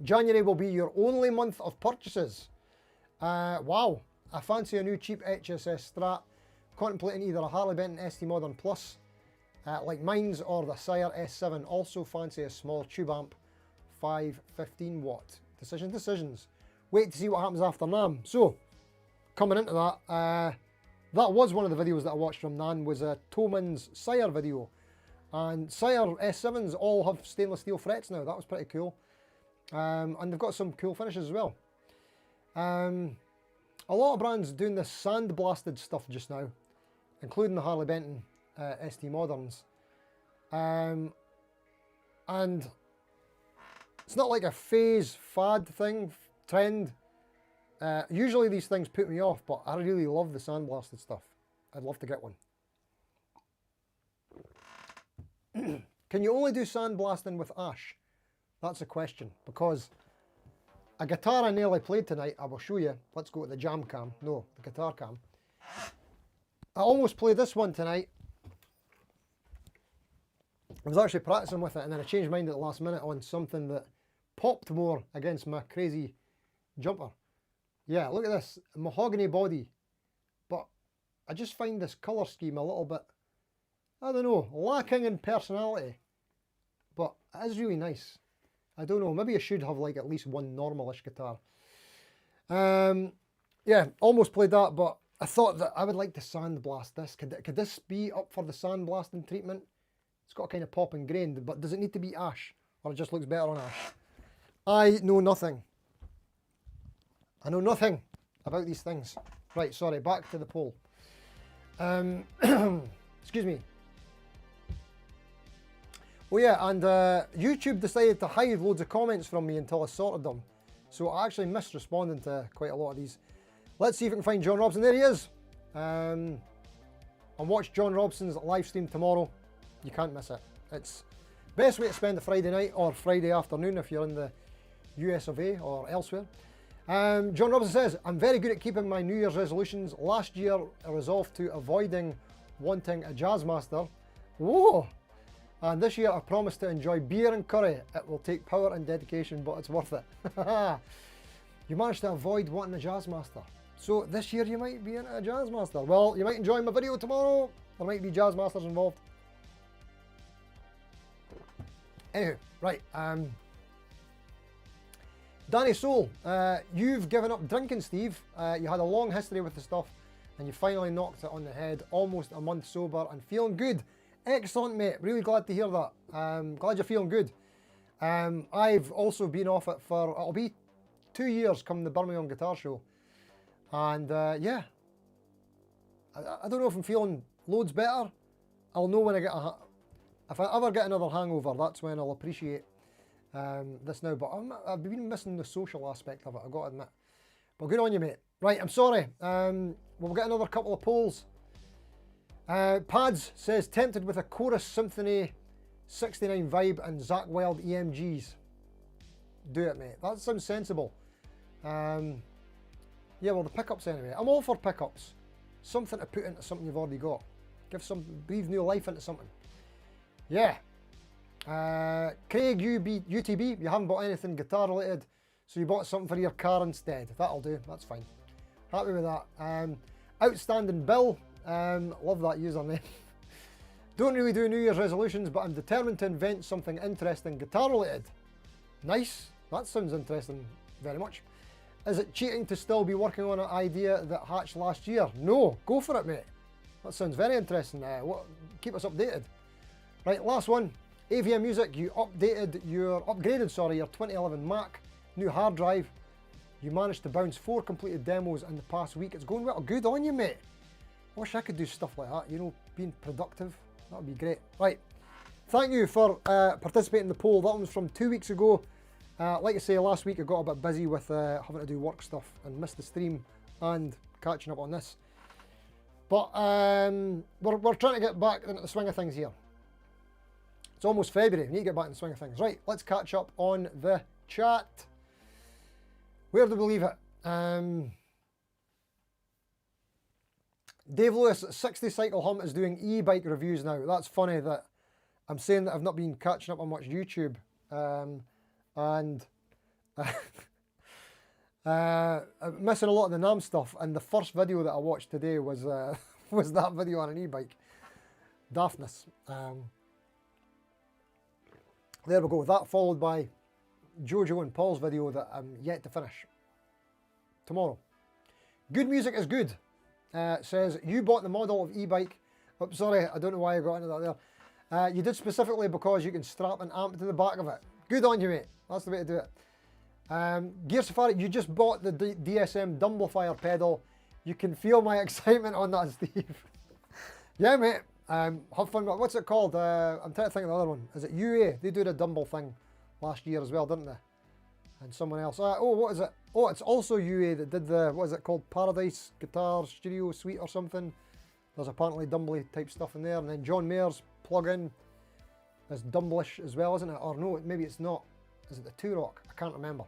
January will be your only month of purchases. Wow, I fancy a new cheap HSS Strat. Contemplating either a Harley Benton ST Modern Plus, like mine's, or the Sire S7. Also fancy a small tube amp, 515 watt. Decisions. Wait to see what happens after NAMM. So, coming into that, that was one of the videos that I watched from NAMM, was a Thomann's Sire video. And Sire S7s all have stainless steel frets now. That was pretty cool. And they've got some cool finishes as well. A lot of brands doing this sandblasted stuff just now, including the Harley Benton ST Moderns. And it's not like a fad thing, trend. Usually these things put me off, but I really love the sandblasted stuff. I'd love to get one. Can you only do sandblasting with ash? That's a question, because a guitar I nearly played tonight, I will show you. Let's go to the jam cam. No, the guitar cam. I almost played this one tonight. I was actually practicing with it, and then I changed mind at the last minute on something that popped more against my crazy jumper. Yeah, look at this. Mahogany body. But I just find this colour scheme a little bit, I don't know, lacking in personality. But it is really nice. I don't know, maybe I should have like at least one normalish guitar. Yeah, almost played that, but I thought that I would like to sandblast this. Could this be up for the sandblasting treatment? It's got a kind of pop and grain, but does it need to be ash? Or it just looks better on ash? I know nothing. I know nothing about these things. Right, sorry, back to the poll. Excuse me. Oh yeah, and YouTube decided to hide loads of comments from me until I sorted them. So I actually missed responding to quite a lot of these. Let's see if we can find John Robson. There he is. And watch John Robson's live stream tomorrow. You can't miss it. It's best way to spend a Friday night or Friday afternoon if you're in the US of A or elsewhere. John Robson says, I'm very good at keeping my New Year's resolutions. Last year I resolved to avoiding wanting a jazz master. Whoa! And this year I promised to enjoy beer and curry. It will take power and dedication, but it's worth it. You managed to avoid wanting a jazz master. So this year you might be into a jazz master. Well, you might enjoy my video tomorrow. There might be jazz masters involved. Anywho, right. Danny Soul, you've given up drinking, Steve. You had a long history with the stuff and you finally knocked it on the head. Almost a month sober and feeling good. Excellent, mate. Really glad to hear that. Glad you're feeling good. I've also been off it for, it'll be 2 years come the Birmingham Guitar Show. And yeah, I don't know if I'm feeling loads better. I'll know when I get if I ever get another hangover, that's when I'll appreciate this now. But I've been missing the social aspect of it, I've got to admit. But good on you, mate. Right, I'm sorry. We'll get another couple of polls. Pads says, tempted with a Chorus Symphony 69 vibe and Zakk Wylde EMGs. Do it, mate. That sounds sensible. Yeah, well, the pickups anyway. I'm all for pickups. Something to put into something you've already got. Breathe new life into something. Yeah. Craig UTB, you haven't bought anything guitar related, so you bought something for your car instead. That'll do, that's fine. Happy with that. Outstanding Bill, love that username. Don't really do New Year's resolutions, but I'm determined to invent something interesting guitar related. Nice, that sounds interesting very much. Is it cheating to still be working on an idea that hatched last year? No, go for it, mate. That sounds very interesting. Keep us updated. Right, last one. AVM Music, you upgraded your 2011 Mac, new hard drive. You managed to bounce 4 completed demos in the past week. It's going well. Good on you, mate. I wish I could do stuff like that, you know, being productive. That would be great. Right, thank you for participating in the poll. That one was from 2 weeks ago. Like I say, last week I got a bit busy with having to do work stuff and missed the stream and catching up on this. But we're trying to get back into the swing of things here. It's almost February, we need to get back in the swing of things. Right, let's catch up on the chat. Where do we leave it? Dave Lewis, 60 Cycle Hum is doing e-bike reviews now. That's funny that I'm saying that I've not been catching up on much YouTube. I'm missing a lot of the NAMM stuff, and the first video that I watched today was was that video on an e-bike. Daftness. There we go. That followed by Jojo and Paul's video that I'm yet to finish. Tomorrow. Good music is good. Says, you bought the model of e-bike. Oh, sorry, I don't know why I got into that there. You did specifically because you can strap an amp to the back of it. Good on you, mate. That's the way to do it. Gear Safari, you just bought the DSM Dumblifier pedal. You can feel my excitement on that, Steve. Yeah, mate. Have fun. What's it called? I'm trying to think of the other one. Is it UA? They did a Dumble thing last year as well, didn't they? And someone else. Oh, what is it? Oh, it's also UA that did the, what is it called? Paradise Guitar Studio Suite or something. There's apparently Dumbly type stuff in there. And then John Mayer's plugin is Dumblish as well, isn't it? Or no, maybe it's not. Is it the Two Rock? I can't remember.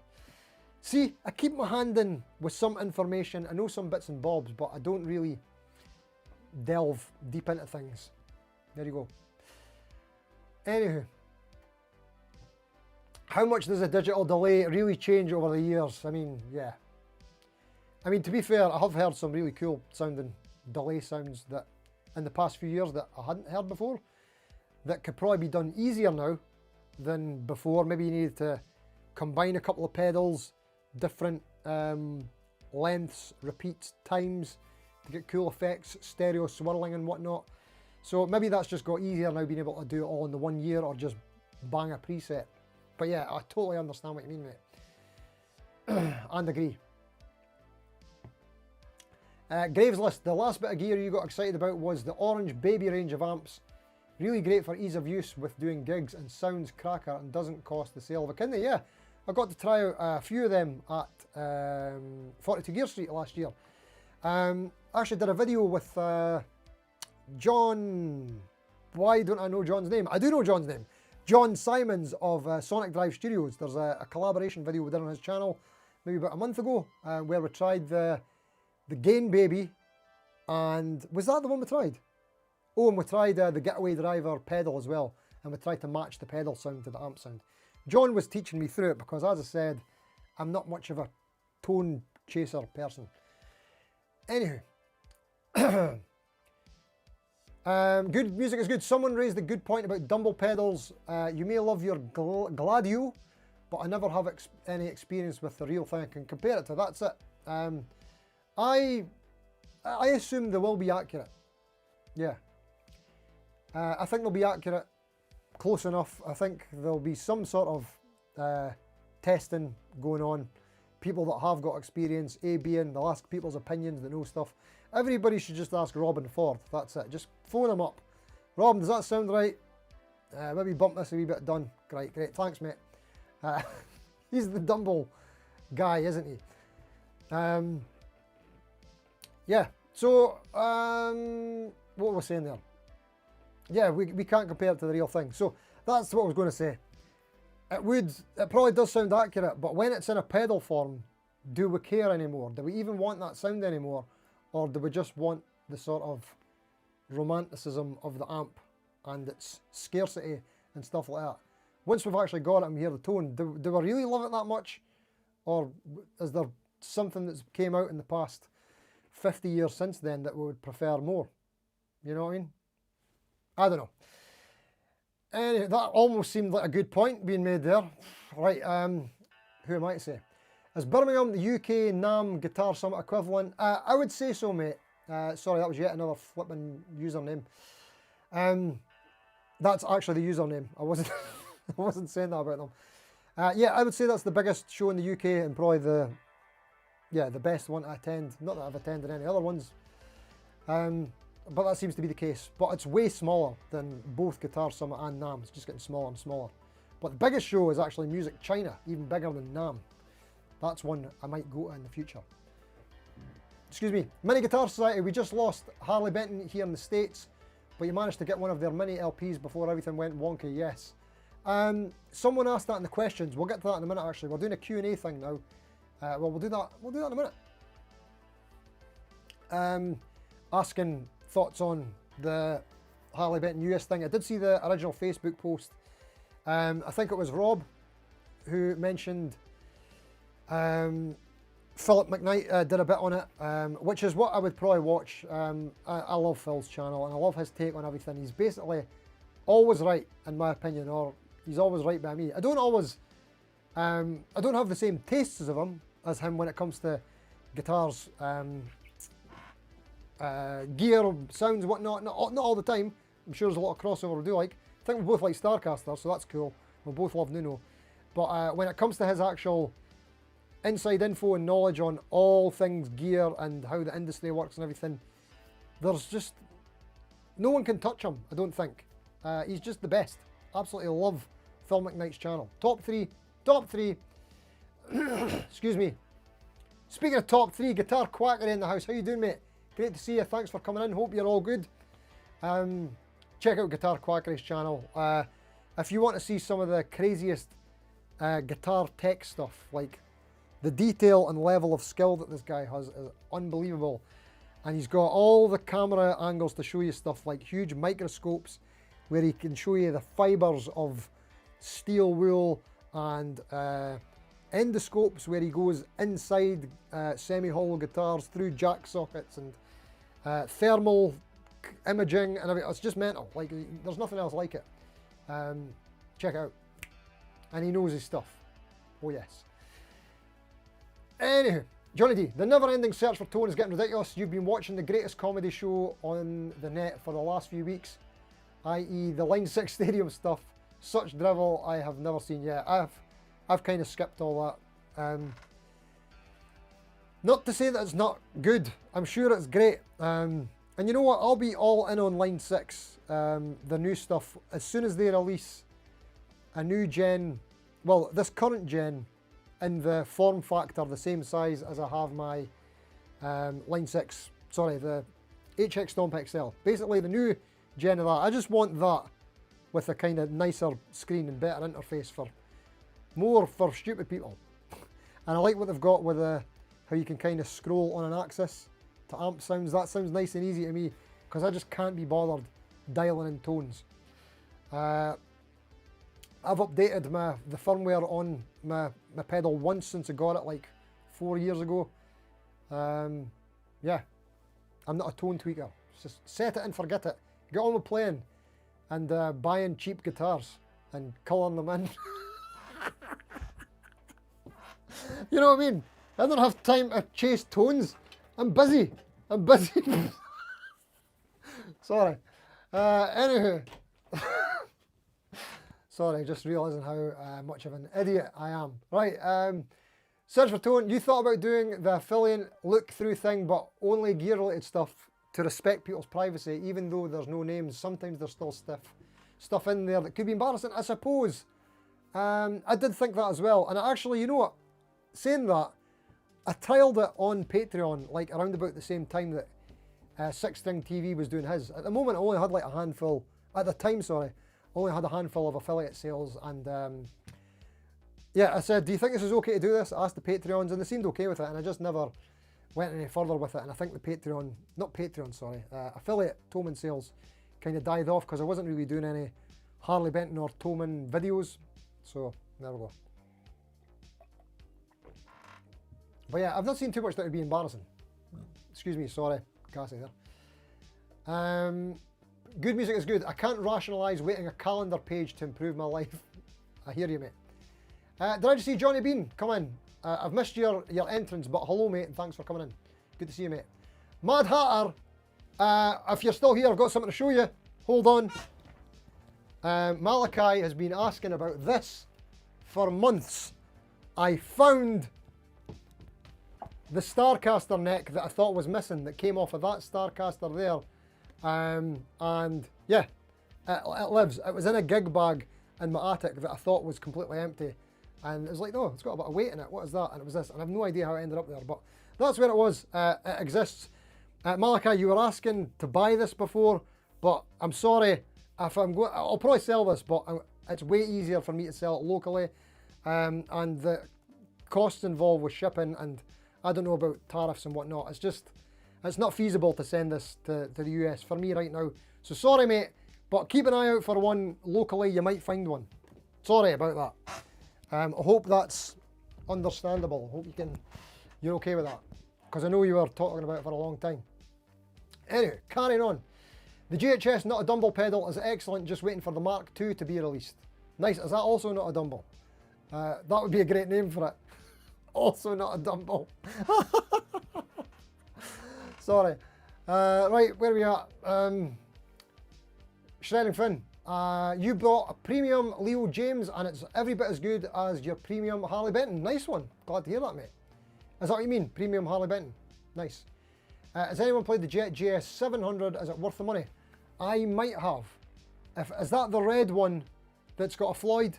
See, I keep my hand in with some information. I know some bits and bobs, but I don't really delve deep into things. There you go. Anywho, how much does a digital delay really change over the years? I mean, yeah. I mean, to be fair, I have heard some really cool sounding delay sounds that in the past few years that I hadn't heard before, that could probably be done easier now than before. Maybe you needed to combine a couple of pedals, different lengths, repeats, times to get cool effects, stereo swirling and whatnot. So maybe that's just got easier now, being able to do it all in the 1 year or just bang a preset. But yeah, I totally understand what you mean, mate. And agree. Graves List, the last bit of gear you got excited about was the Orange Baby range of amps. Really great for ease of use with doing gigs and sounds cracker and doesn't cost the sale of a kidney. Yeah, I got to try out a few of them at 42 Gear Street last year. I actually did a video with John, why don't I know John's name? I do know John's name. John Simons of Sonic Drive Studios. There's a collaboration video we did on his channel maybe about a month ago where we tried the Gain Baby, and was that the one we tried? Oh, and we tried the Getaway Driver pedal as well, and we tried to match the pedal sound to the amp sound. John was teaching me through it because, as I said, I'm not much of a tone chaser person. Anywho, good music is good. Someone raised a good point about Dumble pedals. You may love your Gladio, but I never have any experience with the real thing I can compare it to. That's it. I assume they will be accurate. Yeah. I think they'll be accurate, close enough. I think there'll be some sort of testing going on. People that have got experience, A, B, and they'll ask people's opinions that know stuff. Everybody should just ask Robin Ford. That's it. Just phone him up. Robin, does that sound right? Maybe bump this a wee bit done. Great. Thanks, mate. He's the Dumble guy, isn't he? Yeah. So, what was I saying there? Yeah, we can't compare it to the real thing. So that's what I was going to say. It probably does sound accurate, but when it's in a pedal form, do we care anymore? Do we even want that sound anymore? Or do we just want the sort of romanticism of the amp and its scarcity and stuff like that? Once we've actually got it and we hear the tone, do we really love it that much? Or is there something that's came out in the past 50 years since then that we would prefer more? You know what I mean? I don't know. Anyway, that almost seemed like a good point being made there. Right, who am I to say? Is Birmingham the UK NAMM Guitar Summit equivalent? I would say so, mate. Sorry, that was yet another flipping username. That's actually the username. I wasn't I wasn't saying that about them. Yeah, I would say that's the biggest show in the UK and probably the best one to attend. Not that I've attended any other ones. But that seems to be the case. But it's way smaller than both Guitar Summit and NAMM. It's just getting smaller and smaller. But the biggest show is actually Music China, even bigger than NAMM. That's one I might go to in the future. Excuse me. Mini Guitar Society, we just lost Harley Benton here in the States, but you managed to get one of their mini LPs before everything went wonky, yes. Someone asked that in the questions. We'll get to that in a minute, actually. We're doing a Q&A thing now. Well, we'll do that in a minute. Asking thoughts on the Harley Benton US thing. I did see the original Facebook post. I think it was Rob who mentioned Philip McKnight did a bit on it, which is what I would probably watch. I love Phil's channel and I love his take on everything. He's basically always right, in my opinion, or he's always right by me. I don't have the same tastes as him when it comes to guitars, gear, sounds, whatnot. Not all the time. I'm sure there's a lot of crossover we do like. I think we both like Starcaster, so that's cool. We both love Nuno. But when it comes to his actual inside info and knowledge on all things gear and how the industry works and everything, there's just no one can touch him, I don't think. He's just the best. Absolutely love Phil McKnight's channel. Top three. Excuse me. Speaking of top three, Guitar Quackery in the house. How you doing, mate? Great to see you. Thanks for coming in. Hope you're all good. Check out Guitar Quackery's channel. If you want to see some of the craziest guitar tech stuff, like the detail and level of skill that this guy has is unbelievable. And he's got all the camera angles to show you stuff, like huge microscopes where he can show you the fibers of steel wool, and endoscopes where he goes inside semi-hollow guitars through jack sockets, and thermal imaging and everything. It's just mental. Like, there's nothing else like it. Check it out. And he knows his stuff. Oh yes. Anywho, Johnny D, the never-ending search for tone is getting ridiculous. You've been watching the greatest comedy show on the net for the last few weeks, i.e. the Line 6 Stadium stuff. Such drivel I have never seen yet. I've kind of skipped all that. Not to say that it's not good. I'm sure it's great. And you know what? I'll be all in on Line 6 the new stuff as soon as they release a new gen, well, this current gen in the form factor, the same size as I have my Line 6, sorry, the HX Stomp XL. Basically the new gen of that. I just want that with a kind of nicer screen and better interface for more for stupid people. And I like what they've got with how you can kind of scroll on an axis to amp sounds. That sounds nice and easy to me because I just can't be bothered dialing in tones. I've updated the firmware on my pedal once since I got it like 4 years ago. Yeah, I'm not a tone tweaker. Just set it and forget it. Get on with playing and buying cheap guitars and colouring them in. You know what I mean? I don't have time to chase tones. I'm busy. Sorry. Anywho. Sorry, just realising how much of an idiot I am. Right, search for tone. You thought about doing the affiliate look-through thing, but only gear-related stuff to respect people's privacy, even though there's no names. Sometimes there's still stuff in there that could be embarrassing, I suppose. I did think that as well. And actually, you know what? Saying that, I trialled it on Patreon, like around about the same time that Six String TV was doing his. At the moment, I only had like a handful, at the time, sorry, only had a handful of affiliate sales. And yeah, I said, do you think this is okay to do this? I asked the Patreons and they seemed okay with it. And I just never went any further with it. And I think the affiliate Thomann sales kind of died off because I wasn't really doing any Harley Benton or Thomann videos. So there we go. But yeah, I've not seen too much that would be embarrassing. Excuse me, sorry, Cassie there. Good music is good. I can't rationalise waiting a calendar page to improve my life. I hear you, mate. Did I just see Johnny Bean come in? I've missed your entrance, but hello, mate, and thanks for coming in. Good to see you, mate. Mad Hatter, if you're still here, I've got something to show you. Hold on. Malachi has been asking about this for months. I found the Starcaster neck that I thought was missing that came off of that Starcaster there. And yeah, it lives. It was in a gig bag in my attic that I thought was completely empty. And it was like, no, it's got a bit of weight in it. What is that? And it was this. And I have no idea how it ended up there, but that's where it was. It exists. Malachi, you were asking to buy this before, but I'm sorry. If I'm going, I'll probably sell this, but it's way easier for me to sell it locally. And the costs involved with shipping, and I don't know about tariffs and whatnot. It's not feasible to send this to the US for me right now. So sorry, mate, but keep an eye out for one locally. You might find one. Sorry about that. I hope that's understandable. I hope you're okay with that, because I know you were talking about it for a long time. Anyway, carrying on. The GHS Not a Dumble pedal is excellent, just waiting for the Mark II to be released. Nice, is that also not a Dumble? That would be a great name for it. Also not a Dumble. Sorry. Right, where are we at? Shredding Finn. You bought a premium Leo James and it's every bit as good as your premium Harley Benton. Nice one. Glad to hear that, mate. Is that what you mean? Premium Harley Benton. Nice. Has anyone played the Jet GS 700? Is it worth the money? I might have. Is that the red one that's got a Floyd?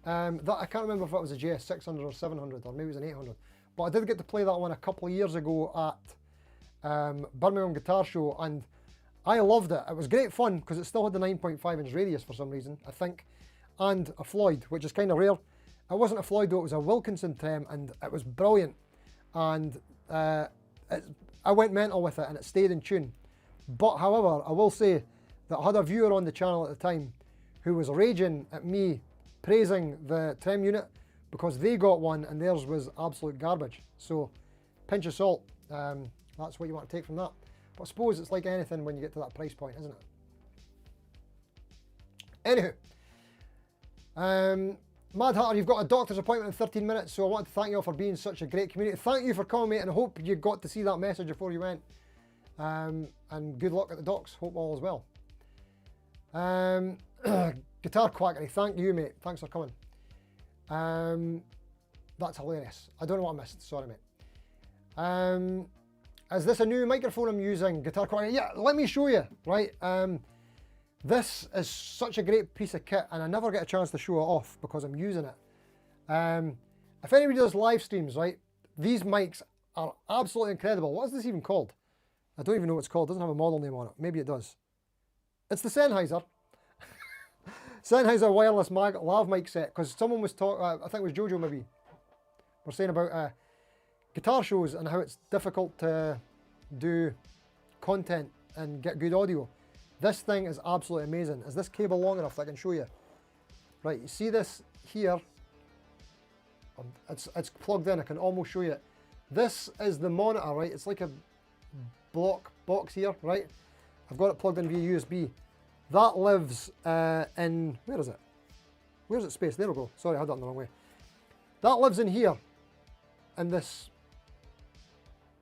That I can't remember if it was a GS 600 or 700 or maybe it was an 800. But I did get to play that one a couple of years ago at Birmingham Guitar Show, and I loved it. It was great fun because it still had the 9.5 inch radius for some reason, I think, and a Floyd, which is kind of rare. It wasn't a Floyd though, it was a Wilkinson Trem, and it was brilliant. And I went mental with it and it stayed in tune. But however, I will say that I had a viewer on the channel at the time who was raging at me praising the Trem unit because they got one and theirs was absolute garbage. So pinch of salt, that's what you want to take from that. But I suppose it's like anything when you get to that price point, isn't it? Anywho, Mad Hatter, you've got a doctor's appointment in 13 minutes, so I want to thank you all for being such a great community. Thank you for coming, mate, and I hope you got to see that message before you went. And good luck at the docs. Hope all is well. Guitar Quackery, thank you, mate. Thanks for coming. That's hilarious. I don't know what I missed. Sorry, mate. Is this a new microphone I'm using? Guitar Quackery. Yeah, let me show you. Right. This is such a great piece of kit, and I never get a chance to show it off because I'm using it. If anybody does live streams, right, these mics are absolutely incredible. What is this even called? I don't even know what it's called. It doesn't have a model name on it. Maybe it does. It's the Sennheiser. Sennheiser wireless lav mic set, because someone was talking, I think it was Jojo maybe, were saying about guitar shows and how it's difficult to do content and get good audio. This thing is absolutely amazing. Is this cable long enough that I can show you? Right, you see this here? It's plugged in, I can almost show you it. This is the monitor, right? It's like a block box here, right? I've got it plugged in via USB. That lives in, where is it? Where's it spaced? There we go. Sorry, I had that in the wrong way. That lives in here, in this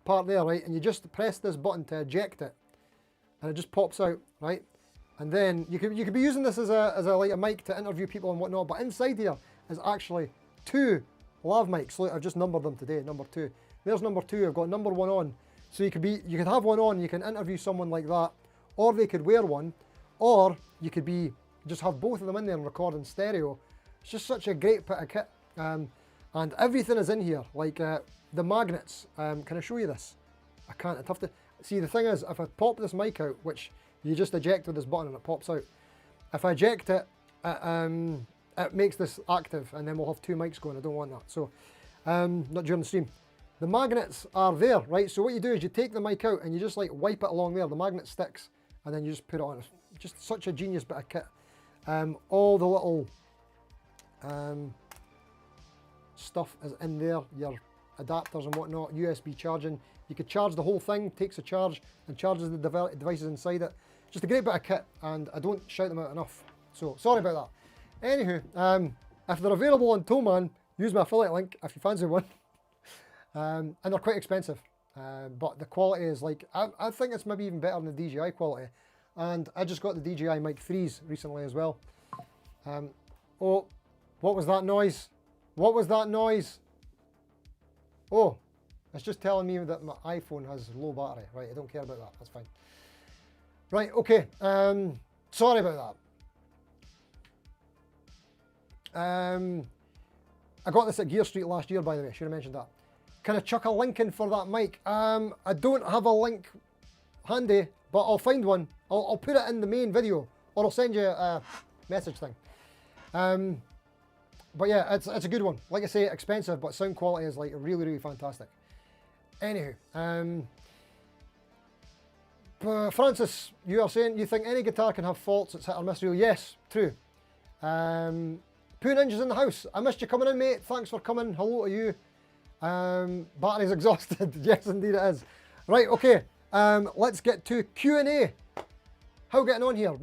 part there, right? And you just press this button to eject it, and it just pops out, right? And then you could be using this as a mic to interview people and whatnot. But inside here is actually 2 lav mics. Look, I've just numbered them today. Number 2. There's number 2. I've got number 1 on. So you could have one on. You can interview someone like that, or they could wear one, or you could just have both of them in there and record in stereo. It's just such a great bit of kit. And everything is in here, like the magnets. Can I show you this? I can't. It's tough to see. The thing is, if I pop this mic out, which you just eject with this button and it pops out. If I eject it, it makes this active, and then we'll have 2 mics going. I don't want that. So, not during the stream. The magnets are there, right? So what you do is you take the mic out and you just like wipe it along there. The magnet sticks, and then you just put it on. It's just such a genius bit of kit. All the little stuff is in there, your adapters and whatnot, USB charging. You could charge the whole thing, takes a charge and charges the devices inside it. Just a great bit of kit, and I don't shout them out enough. So sorry about that. Anywho, if they're available on Thomann, use my affiliate link if you fancy one. And they're quite expensive, but the quality is like, I think it's maybe even better than the DJI quality. And I just got the DJI Mic 3s recently as well. Oh, what was that noise? What was that noise? Oh, it's just telling me that my iPhone has low battery. Right, I don't care about that, that's fine. Right, okay, sorry about that. I got this at Gear Street last year, by the way, should have mentioned that. Can I chuck a link in for that mic? I don't have a link handy, but I'll find one. I'll put it in the main video, or I'll send you a message thing. But yeah, it's a good one. Like I say, expensive, but sound quality is like really, really fantastic. Anywho, Francis, you are saying you think any guitar can have faults, it's hit or miss reel. Yes, true. Poo Ninja's in the house. I missed you coming in, mate. Thanks for coming. Hello to you. Battery's exhausted. Yes, indeed it is. Right, okay. Let's get to Q&A. How getting on here?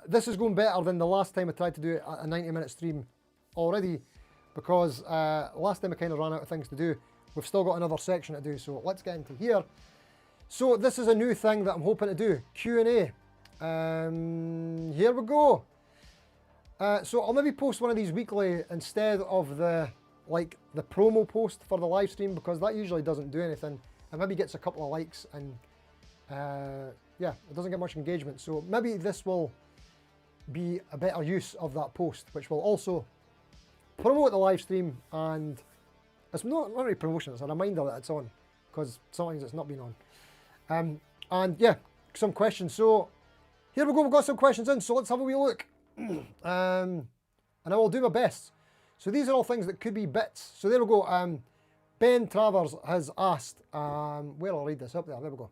This is going better than the last time I tried to do a 90-minute stream already, because last time I kind of ran out of things to do. We've still got another section to do, so let's get into here. So this is a new thing that I'm hoping to do, Q&A. Here we go. So I'll maybe post one of these weekly instead of the promo post for the live stream, because that usually doesn't do anything. It maybe gets a couple of likes and yeah, it doesn't get much engagement. So maybe this will be a better use of that post, which will also promote the live stream, and it's not really promotion, it's a reminder that it's on, because sometimes it's not been on. And yeah, some questions. So here we go, we've got some questions in, so let's have a wee look. And I will do my best. So these are all things that could be bits. So there we go. Ben Travers has asked, where I'll read this up there, there we go.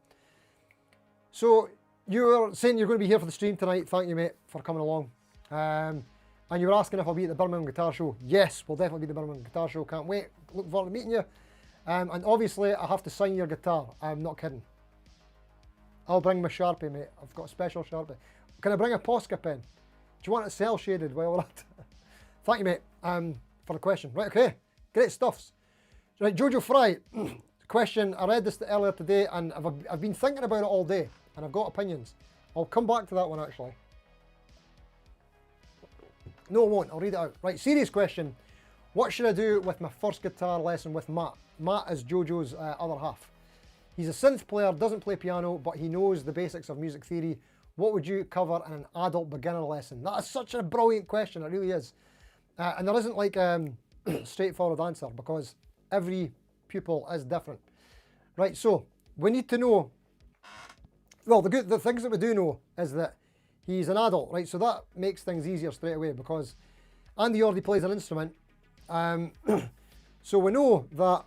So you were saying you're going to be here for the stream tonight. Thank you, mate, for coming along. And you were asking if I'll be at the Birmingham Guitar Show. Yes, we'll definitely be at the Birmingham Guitar Show. Can't wait. Look forward to meeting you. And obviously, I have to sign your guitar. I'm not kidding. I'll bring my Sharpie, mate. I've got a special Sharpie. Can I bring a Posca pen? Do you want it cell shaded while we're at it? Thank you, mate, for the question. Right, okay. Great stuffs. Right, Jojo Fry. Question, I read this earlier today, and I've been thinking about it all day, and I've got opinions. I'll come back to that one, actually. No, I won't. I'll read it out. Right, serious question. What should I do with my first guitar lesson with Matt? Matt is Jojo's other half. He's a synth player, doesn't play piano, but he knows the basics of music theory. what would you cover in an adult beginner lesson? That is such a brilliant question, it really is. And there isn't like a straightforward answer because every pupil is different. Right, so we need to know, well, the things that we do know is that he's an adult, right? So that makes things easier straight away because Andy already plays an instrument. So we know that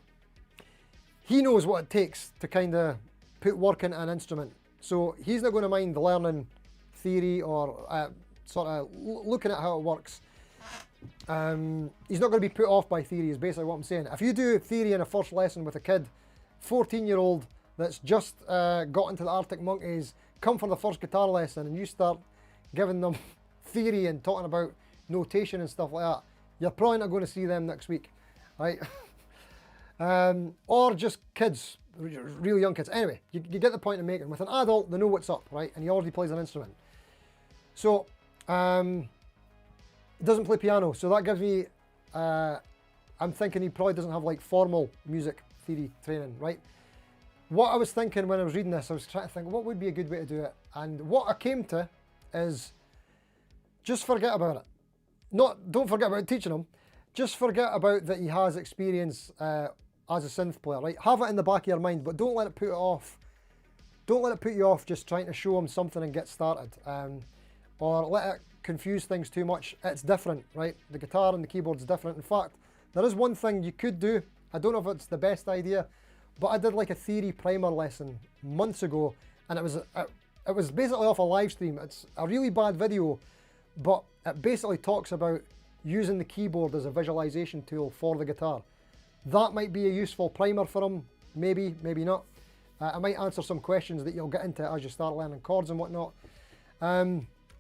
he knows what it takes to kind of put work into an instrument. So he's not going to mind learning theory or sort of looking at how it works. He's not going to be put off by theory is basically what I'm saying. If you do theory in a first lesson with a kid, 14-year-old that's just got into the Arctic Monkeys, come for the first guitar lesson and you start giving them theory and talking about notation and stuff like that, you're probably not going to see them next week, right? Or just kids, really young kids. Anyway, you get the point I'm making. With an adult, they know what's up, right? And he already plays an instrument. So, he doesn't play piano, so that gives me, I'm thinking he probably doesn't have like formal music theory training, right? What I was thinking when I was reading this, I was trying to think what would be a good way to do it. And what I came to is just forget about it. Don't forget about teaching him. Just forget about that he has experience as a synth player, right? Have it in the back of your mind, but don't let it put it off. Don't let it put you off just trying to show him something and get started. Or let it confuse things too much. It's different, right? The guitar and the keyboard's different. In fact, there is one thing you could do. I don't know if it's the best idea, but I did like a theory primer lesson months ago, and it was basically off a live stream. It's a really bad video, but it basically talks about using the keyboard as a visualization tool for the guitar. That might be a useful primer for him, maybe, maybe not. I might answer some questions that you'll get into as you start learning chords and whatnot.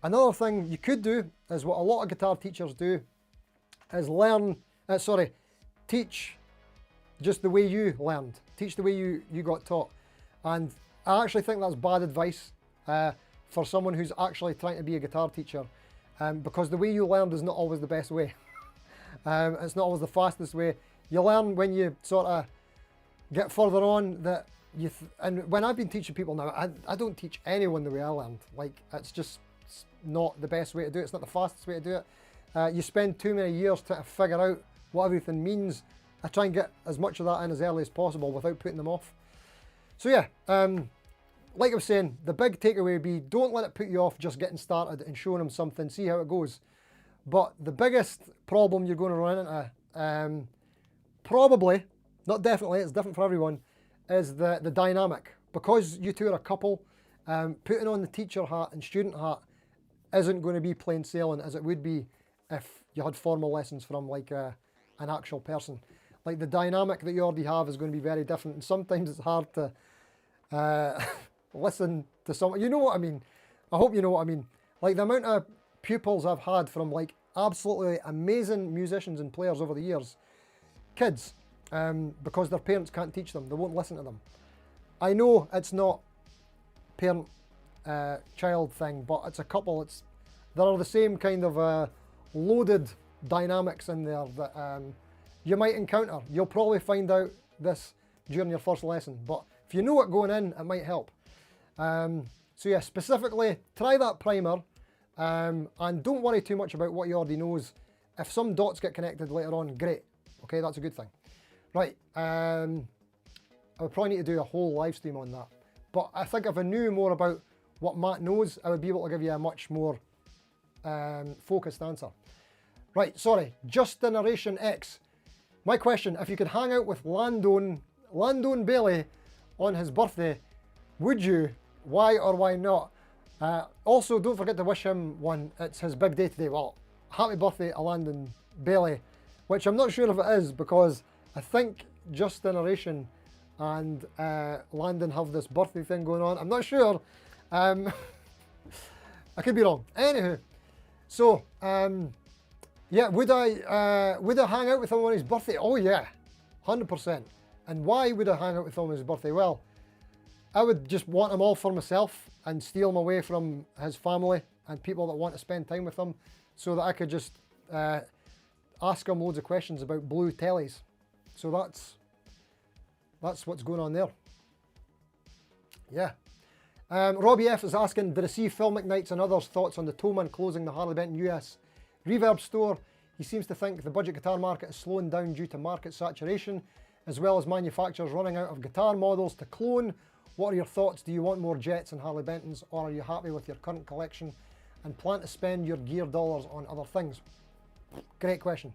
Another thing you could do is what a lot of guitar teachers do, is teach just the way you learned. Teach the way you got taught. And I actually think that's bad advice for someone who's actually trying to be a guitar teacher. Because the way you learned is not always the best way. It's not always the fastest way. You learn when you sort of get further on that and when I've been teaching people now, I don't teach anyone the way I learned. Like, it's just not the best way to do it. It's not the fastest way to do it. You spend too many years trying to figure out what everything means. I try and get as much of that in as early as possible without putting them off. So yeah, like I was saying, the big takeaway would be don't let it put you off just getting started and showing them something, see how it goes. But the biggest problem you're going to run into, probably, not definitely, it's different for everyone, is the dynamic. Because you two are a couple, putting on the teacher hat and student hat isn't going to be plain sailing as it would be if you had formal lessons from like an actual person. Like the dynamic that you already have is going to be very different, and sometimes it's hard to listen to someone. You know what I mean? I hope you know what I mean. Like the amount of pupils I've had from like absolutely amazing musicians and players over the years, kids, because their parents can't teach them, they won't listen to them. I know it's not parent-child thing, but it's a couple. There are the same kind of loaded dynamics in there that you might encounter. You'll probably find out this during your first lesson, but if you know it going in, it might help. So yeah, specifically, try that primer, and don't worry too much about what he already knows. If some dots get connected later on, great. Okay, that's a good thing. Right, I would probably need to do a whole live stream on that. But I think if I knew more about what Matt knows, I would be able to give you a much more focused answer. Right, sorry, Just Generation X. My question, if you could hang out with Landon Bailey on his birthday, would you? Why or why not? Also, don't forget to wish him one. It's his big day today. Well, happy birthday to Landon Bailey, which I'm not sure if it is because I think Just Generation and Landon have this birthday thing going on. I'm not sure. I could be wrong. Anywho, so yeah, would I hang out with him on his birthday? Oh yeah, 100%. And why would I hang out with him on his birthday? Well, I would just want him all for myself and steal him away from his family and people that want to spend time with him, so that I could just ask him loads of questions about blue tellies. So that's what's going on there. Yeah. Robbie F is asking, did I see Phil McKnight's and others' thoughts on the Thomann closing the Harley Benton US reverb store? He seems to think the budget guitar market is slowing down due to market saturation, as well as manufacturers running out of guitar models to clone. What are your thoughts? Do you want more Jets and Harley Bentons, or are you happy with your current collection and plan to spend your gear dollars on other things? Great question.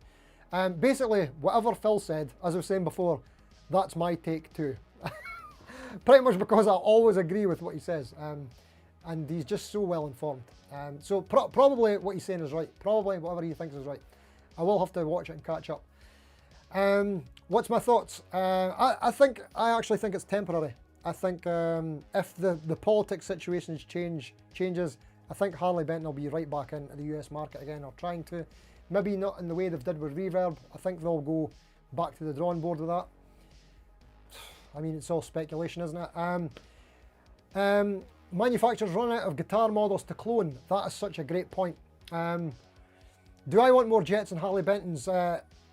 Basically, whatever Phil said, as I was saying before, that's my take too. Pretty much because I always agree with what he says, and he's just so well informed. So probably what he's saying is right. Probably whatever he thinks is right. I will have to watch it and catch up. What's my thoughts? I actually think it's temporary. I think if the politics situation changes, I think Harley Benton will be right back into the US market again, or trying to. Maybe not in the way they've did with Reverb. I think they'll go back to the drawing board with that. I mean, it's all speculation, isn't it? Manufacturers run out of guitar models to clone. That is such a great point. Do I want more Jets and Harley Bentons?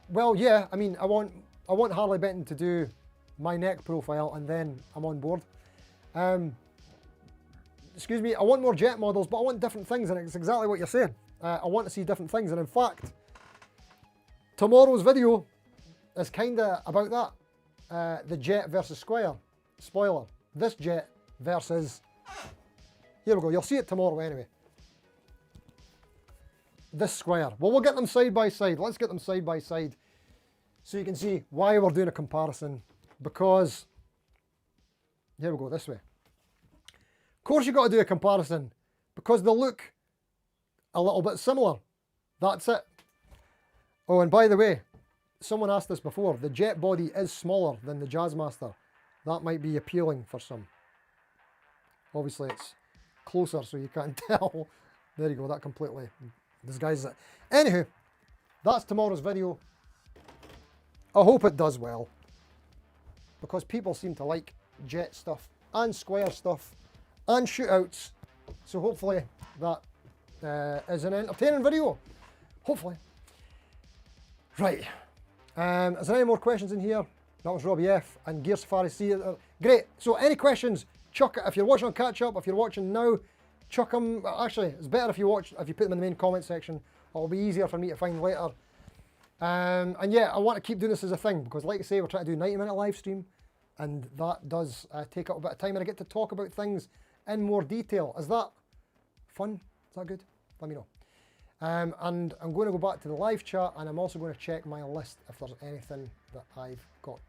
Well, yeah. I mean, I want Harley Benton to do my neck profile, and then I'm on board. Excuse me. I want more Jet models, but I want different things, and it's exactly what you're saying. I want to see different things, and in fact, tomorrow's video is kind of about that. The Jet versus Squire. Spoiler, this Jet versus, here we go, you'll see it tomorrow anyway. This Squire. Well, we'll get them side by side. Let's get them side by side so you can see why we're doing a comparison, because, here we go, this way. Of course you've got to do a comparison because they look a little bit similar. That's it. Oh, and by the way, someone asked this before, the Jet body is smaller than the Jazzmaster. That might be appealing for some. Obviously it's closer so you can't tell. There you go, that completely disguises it. Anywho, that's tomorrow's video. I hope it does well, because people seem to like Jet stuff and Squire stuff and shootouts. So hopefully that is an entertaining video. Hopefully. Right. Is there any more questions in here? That was Robbie F and Gear Safari C. Great. So any questions, chuck it. If you're watching on catch up, if you're watching now, chuck them. Actually, it's better if you put them in the main comment section. It'll be easier for me to find later. And yeah, I want to keep doing this as a thing, because like I say, we're trying to do a 90-minute live stream, and that does take up a bit of time, and I get to talk about things in more detail. Is that fun? Is that good? Let me know. And I'm going to go back to the live chat, and I'm also going to check my list if there's anything that I've got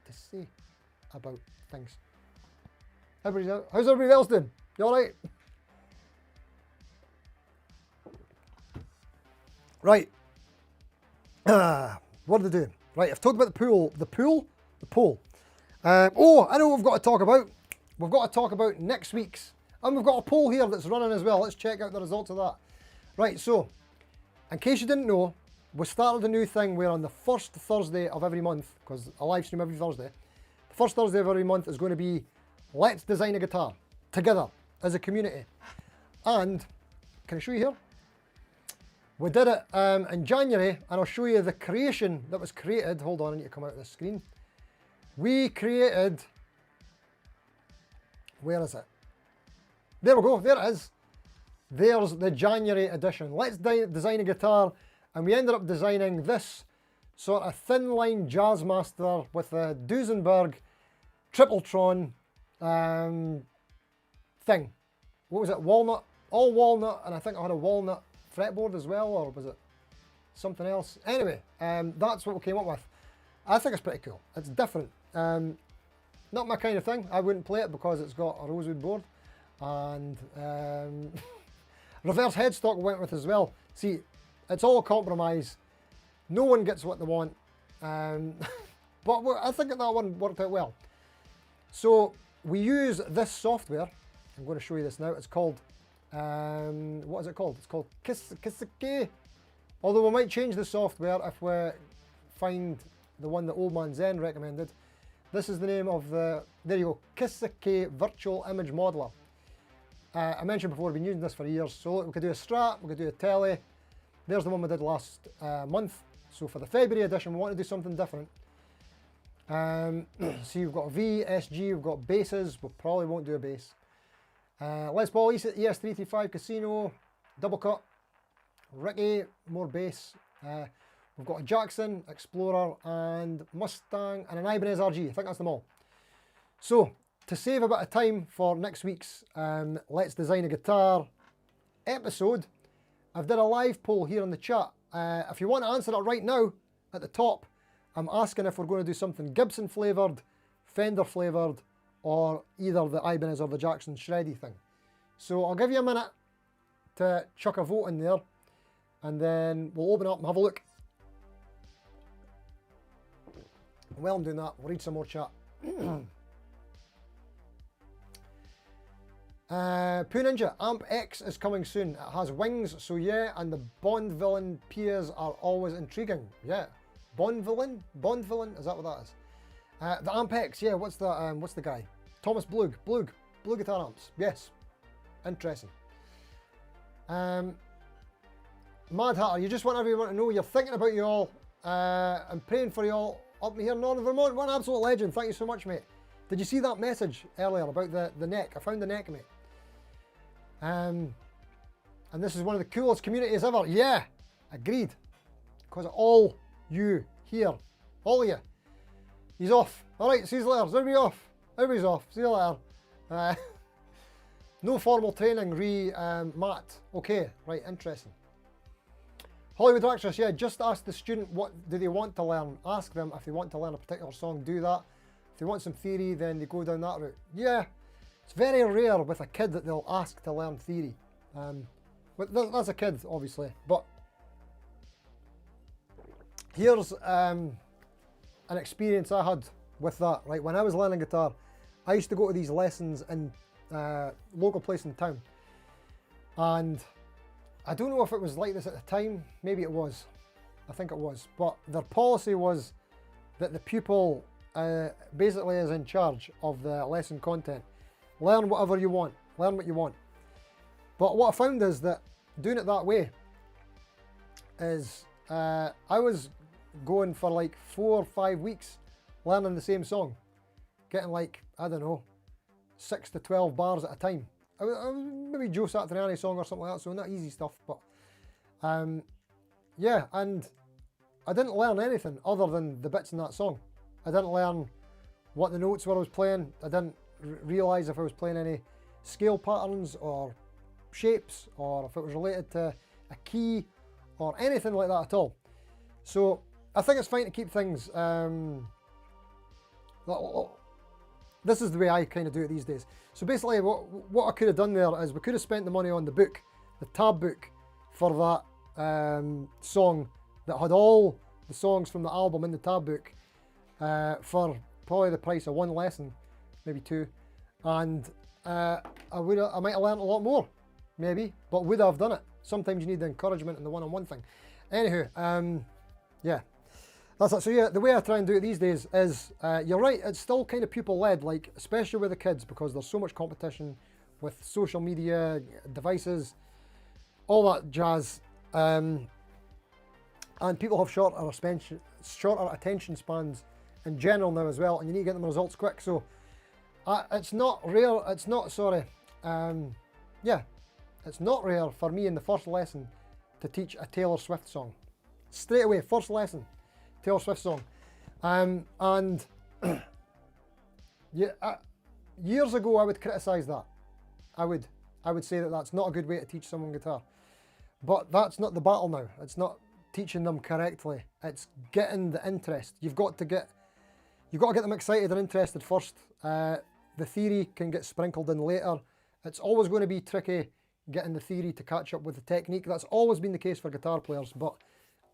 to say about things. How's everybody else doing? You all right? Right. What did I do? Right, I've talked about the pool. Oh, I know what we've got to talk about. We've got to talk about next week's, and we've got a poll here that's running as well. Let's check out the results of that. Right, so, in case you didn't know, we started a new thing where on the first Thursday of every month, because I live stream every Thursday, the first Thursday of every month is going to be Let's Design a Guitar together as a community. And, can I show you here? We did it in January, and I'll show you the creation that was created. Hold on, I need to come out of this screen. We created, where is it? There we go, there it is. There's the January edition. Let's Design a Guitar, and we ended up designing this sort of thin line Jazzmaster with a Duesenberg Tripletron thing. What was it? Walnut, all walnut, and I think I had a walnut fretboard as well, or was it something else? Anyway, that's what we came up with. I think it's pretty cool. It's different. Not my kind of thing. I wouldn't play it because it's got a rosewood board, and reverse headstock went with as well. See, it's all a compromise. No one gets what they want, but I think that one worked out well. So we use this software. I'm going to show you this now. It's called, what is it called? It's called Kisake. Although we might change the software if we find the one that Old Man Zen recommended. This is the name of the, there you go, Kisake Virtual Image Modeler. I mentioned before, we've been using this for years. So look, we could do a Strat, we could do a Tele. There's the one we did last month. So for the February edition, we want to do something different. See, we've got a V, SG, we've got basses. We probably won't do a bass. Les Paul, ES335 Casino, double cut. Ricky, more bass. We've got a Jackson, Explorer, and Mustang, and an Ibanez RG. I think that's them all. So, to save a bit of time for next week's Let's Design a Guitar episode, I've done a live poll here in the chat. If you want to answer it right now, at the top, I'm asking if we're going to do something Gibson flavoured, Fender flavoured, or either the Ibanez or the Jackson shreddy thing. So I'll give you a minute to chuck a vote in there, and then we'll open up and have a look. While I'm doing that, we'll read some more chat. Poo Ninja, Amp X is coming soon. It has wings, so yeah, and the Bond villain peers are always intriguing. Yeah, Bond villain, is that what that is? The Amp X, yeah. What's the guy? Thomas Blue guitar amps. Yes, interesting. Mad Hatter, you just want everyone to know you're thinking about you all. I'm praying for you all up here in Northern Vermont. What an absolute legend. Thank you so much, mate. Did you see that message earlier about the neck? I found the neck, mate. And this is one of the coolest communities ever. Yeah, agreed. Because of all you here, all of you. He's off. All right, see you later. Is everybody off? Everybody's off. See you later. No formal training, Matt. Okay, right, interesting. Hollywood actress, yeah, just ask the student what do they want to learn. Ask them if they want to learn a particular song, do that. If they want some theory, then they go down that route. Yeah, it's very rare with a kid that they'll ask to learn theory. But that's a kid, obviously. But here's an experience I had with that. Right, when I was learning guitar, I used to go to these lessons in local place in town, and I don't know if it was like this at the time. Maybe it was. I think it was. But their policy was that the pupil basically is in charge of the lesson content. Learn whatever you want. Learn what you want. But what I found is that doing it that way is I was going for like 4 or 5 weeks learning the same song, getting like, I don't know, 6 to 12 bars at a time. I was maybe Joe Satriani song or something like that, so not easy stuff, but yeah, and I didn't learn anything other than the bits in that song. I didn't learn what the notes were I was playing. I didn't realise if I was playing any scale patterns or shapes, or if it was related to a key or anything like that at all. So I think it's fine to keep things, this is the way I kind of do it these days. So basically what I could have done there is we could have spent the money on the book, the tab book for that song that had all the songs from the album in the tab book for probably the price of one lesson, maybe 2. And I might have learned a lot more, maybe, but would I have done it? Sometimes you need the encouragement and the one-on-one thing. Anywho, yeah. That's it. So yeah, the way I try and do it these days is, you're right, it's still kind of pupil-led, like especially with the kids, because there's so much competition with social media, devices, all that jazz, and people have shorter attention spans in general now as well, and you need to get them results quick. So it's not rare. It's not yeah, it's not rare for me in the first lesson to teach a Taylor Swift song straight away. First lesson. Taylor Swift song, and yeah, years ago I would criticise that. I would say that that's not a good way to teach someone guitar, but that's not the battle now. It's not teaching them correctly. It's getting the interest. You've got to get them excited and interested first. The theory can get sprinkled in later. It's always going to be tricky getting the theory to catch up with the technique. That's always been the case for guitar players, but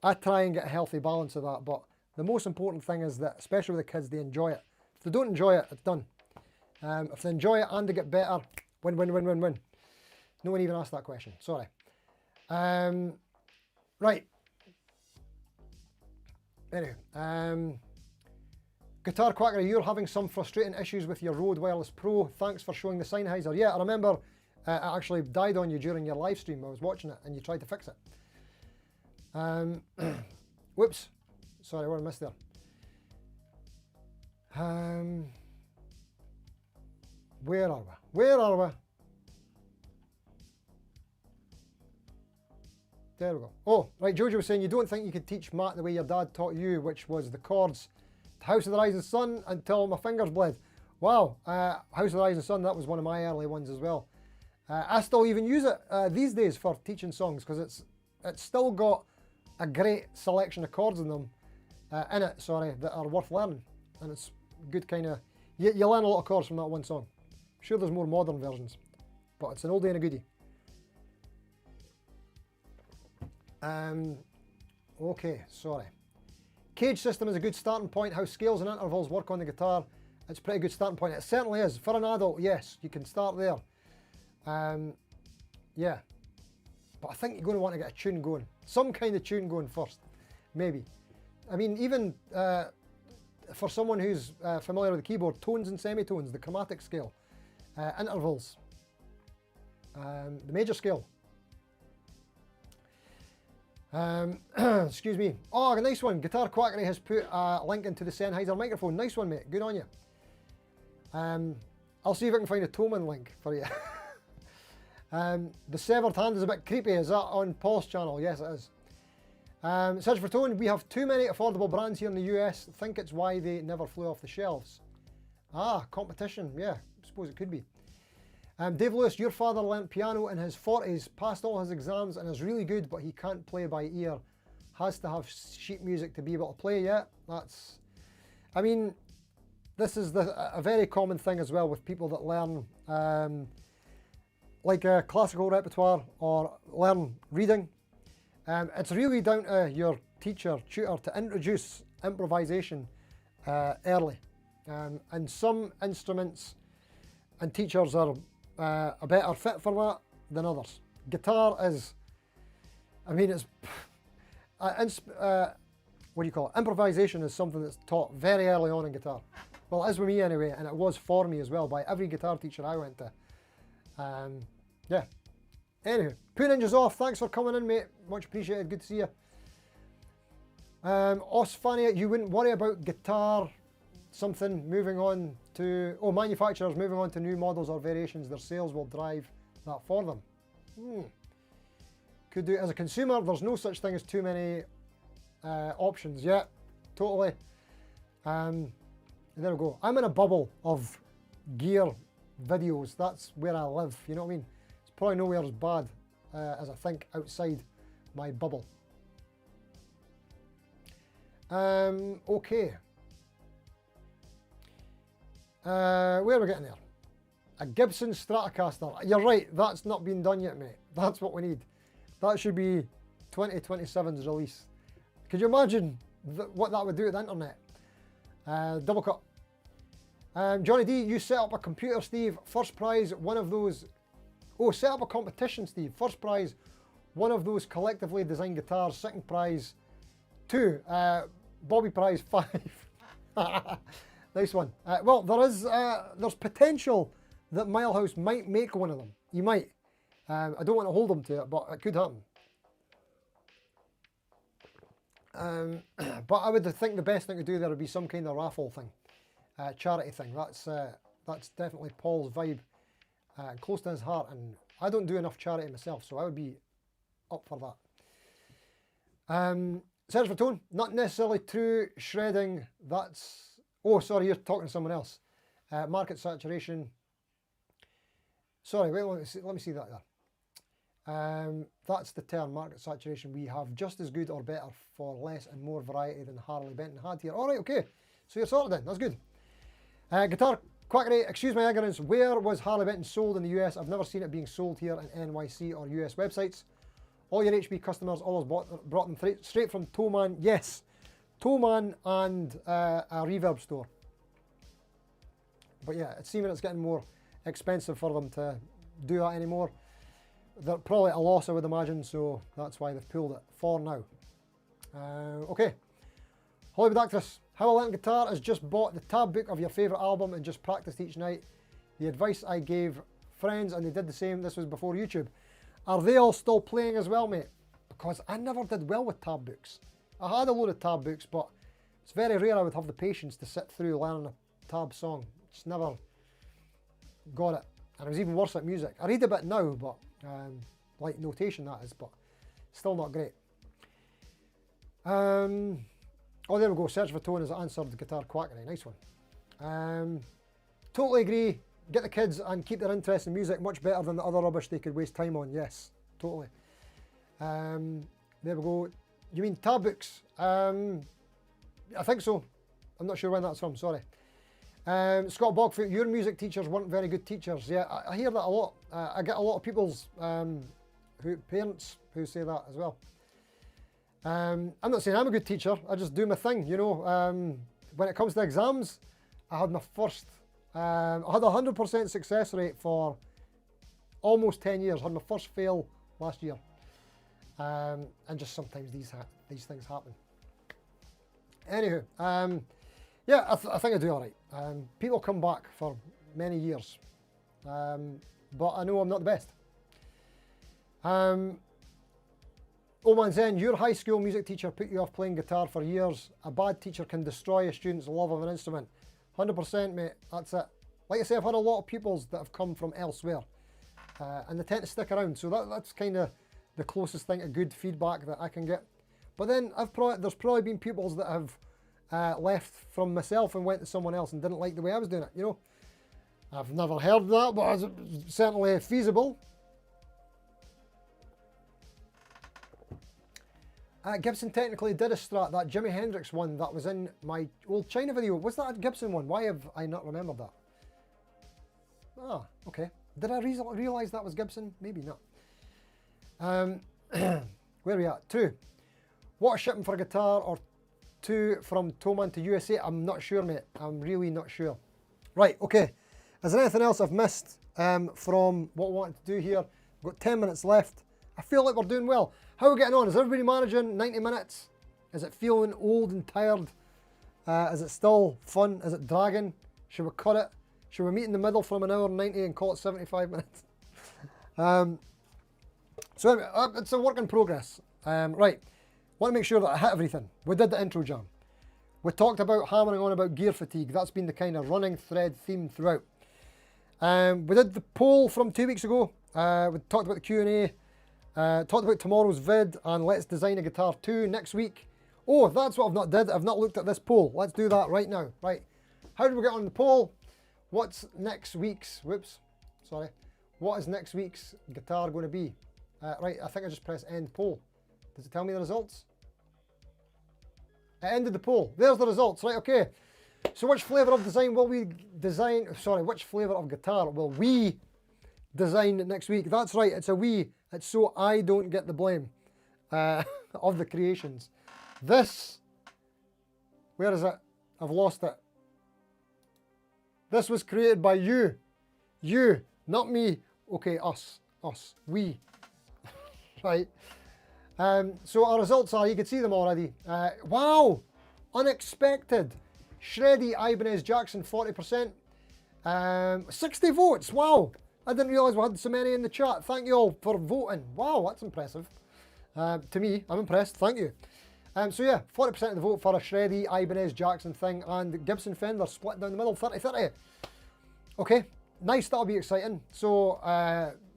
I try and get a healthy balance of that. But the most important thing is that, especially with the kids, they enjoy it. If they don't enjoy it, it's done. If they enjoy it and they get better, win, win, win, win, win. No one even asked that question. Sorry. Right. Anyway, Guitar Quackery, you're having some frustrating issues with your Rode Wireless Pro. Thanks for showing the Sennheiser. Yeah, I remember it actually died on you during your live stream. I was watching it and you tried to fix it. Whoops, sorry, what I missed there. Where are we? There we go. Oh, right, Jojo was saying you don't think you could teach Matt the way your dad taught you, which was the chords to House of the Rising Sun until my fingers bled. Wow, House of the Rising Sun, that was one of my early ones as well. I still even use it these days for teaching songs because it's still got a great selection of chords in them, that are worth learning. And it's good kind of, you learn a lot of chords from that one song. I'm sure there's more modern versions, but it's an oldie and a goodie. Okay, sorry. Cage system is a good starting point. How scales and intervals work on the guitar, it's a pretty good starting point. It certainly is. For an adult, yes, you can start there. Yeah, but I think you're going to want to get a tune going. Some kind of tune going first, maybe. I mean, even for someone who's familiar with the keyboard, tones and semitones, the chromatic scale, intervals, the major scale. Excuse me. Oh, a nice one. Guitar Quackery has put a link into the Sennheiser microphone. Nice one, mate. Good on you. I'll see if I can find a Thomann link for you. The severed hand is a bit creepy. Is that on Paul's channel? Yes, it is. Search for tone. We have too many affordable brands here in the US. Think it's why they never flew off the shelves. Ah, competition. Yeah, I suppose it could be. Dave Lewis, your father learnt piano in his 40s, passed all his exams and is really good, but he can't play by ear. Has to have sheet music to be able to play. Yeah, that's... I mean, this is a very common thing as well with people that learn like a classical repertoire or learn reading. It's really down to your teacher, tutor, to introduce improvisation early. And some instruments and teachers are a better fit for that than others. Guitar is, I mean, it's, what do you call it? Improvisation is something that's taught very early on in guitar. Well, it is with me anyway, and it was for me as well by every guitar teacher I went to. Yeah. Anyway, Poo Ninja's off. Thanks for coming in, mate. Much appreciated. Good to see you. Osfania, you wouldn't worry about guitar something moving on to, manufacturers moving on to new models or variations. Their sales will drive that for them. Could do. As a consumer, there's no such thing as too many options. Yeah, totally. There we go. I'm in a bubble of gear videos. That's where I live. You know what I mean? It's probably nowhere as bad as I think outside my bubble. Okay. Where are we getting there? A Gibson Stratocaster. You're right, that's not been done yet, mate. That's what we need. That should be 2027's release. Could you imagine what that would do to the internet? Double cut. Johnny D, you set up a computer, Steve. First prize, one of those. Oh, set up a competition, Steve. First prize, one of those collectively designed guitars. Second prize, 2. Bobby prize, 5. Nice one. Well, there's potential that Milehouse might make one of them. He might. I don't want to hold him to it, but it could happen. But I would think the best thing to do there would be some kind of raffle thing, charity thing. That's definitely Paul's vibe, close to his heart. And I don't do enough charity myself, so I would be up for that. Search for tone, not necessarily true. Shredding, that's... Oh, sorry, you're talking to someone else. Market saturation. Sorry, wait, let me see that there. That's the term, market saturation. We have just as good or better for less and more variety than Harley Benton had here. All right, okay. So you're sorted then, that's good. Guitar Quackery, excuse my ignorance, where was Harley Benton sold in the US? I've never seen it being sold here in NYC or US websites. All your HB customers always brought them straight from Thomann. Yes. Thomann and a reverb store. But yeah, it's seeming it's getting more expensive for them to do that anymore. They're probably at a loss, I would imagine, so that's why they've pulled it for now. Okay. Hollywood Actress. How I learned guitar is just bought the tab book of your favourite album and just practiced each night. The advice I gave friends and they did the same. This was before YouTube. Are they all still playing as well, mate? Because I never did well with tab books. I had a load of tab books, but it's very rare I would have the patience to sit through learning a tab song. Just never got it. And I was even worse at music. I read a bit now, but like notation that is, but Still not great. Oh, there we go. Search for tone has answered the guitar quackery. Nice one. Totally agree. Get the kids and keep their interest in music much better than the other rubbish they could waste time on. Yes, totally. There we go. You mean tab books? I think so. I'm not sure when that's from, sorry. Scott Bogfoot, your music teachers weren't very good teachers. Yeah, I hear that a lot. I get a lot of people's parents who say that as well. I'm not saying I'm a good teacher, I just do my thing, you know. When it comes to exams, I had my first, I had a 100% success rate for almost 10 years. I had my first fail last year. And just sometimes these things happen. Anywho, yeah, I think I do all right. People come back for many years, but I know I'm not the best. Oman Zen, your high school music teacher put you off playing guitar for years. A bad teacher can destroy a student's love of an instrument. 100%, mate, that's it. Like I say, I've had a lot of pupils that have come from elsewhere, and they tend to stick around, so that's kind of the closest thing to good feedback that I can get. But then there's probably been pupils that have left from myself and went to someone else and didn't like the way I was doing it, you know. I've never heard of that, but it's certainly feasible. Gibson technically did a Strat, that Jimi Hendrix one that was in my old China video. Was that a Gibson one? Why have I not remembered that? Ah, okay. Did I realise that was Gibson? Maybe not. Where are we at? 2. What a shipping for a guitar, or 2 from Thomann to USA? I'm not sure, mate. I'm really not sure. Right, okay. Is there anything else I've missed from what I wanted to do here? We've got 10 minutes left. I feel like we're doing well. How are we getting on? Is everybody managing 90 minutes? Is it feeling old and tired? Is it still fun? Is it dragging? Should we cut it? Should we meet in the middle from an hour and 90 and call it 75 minutes? So anyway, it's a work in progress. Right, want to make sure that I hit everything. We did the intro jam. We talked about hammering on about gear fatigue. That's been the kind of running thread theme throughout. We did the poll from 2 weeks ago. We talked about the Q&A. Talked about tomorrow's vid and let's design a guitar 2 next week. Oh, that's what I've not did. I've not looked at this poll. Let's do that right now. Right, how did we get on the poll? What's next week's, whoops, sorry. What is next week's guitar going to be? Right, I think I just press end poll. Does it tell me the results? It ended the poll. There's the results, right, okay. So which flavour of design will we design, sorry, which flavour of guitar will we design next week? That's right, it's a we. It's so I don't get the blame of the creations. This, where is it? I've lost it. This was created by you. You, not me. Okay, us, we. Right. So our results are, you can see them already. Wow, unexpected. Shreddy Ibanez Jackson 40%. 60 votes, wow. I didn't realise we had so many in the chat. Thank you all for voting. Wow, that's impressive. To me, I'm impressed, thank you. So yeah, 40% of the vote for a Shreddy Ibanez Jackson thing, and Gibson Fender split down the middle, 30-30. Okay, nice, that'll be exciting. So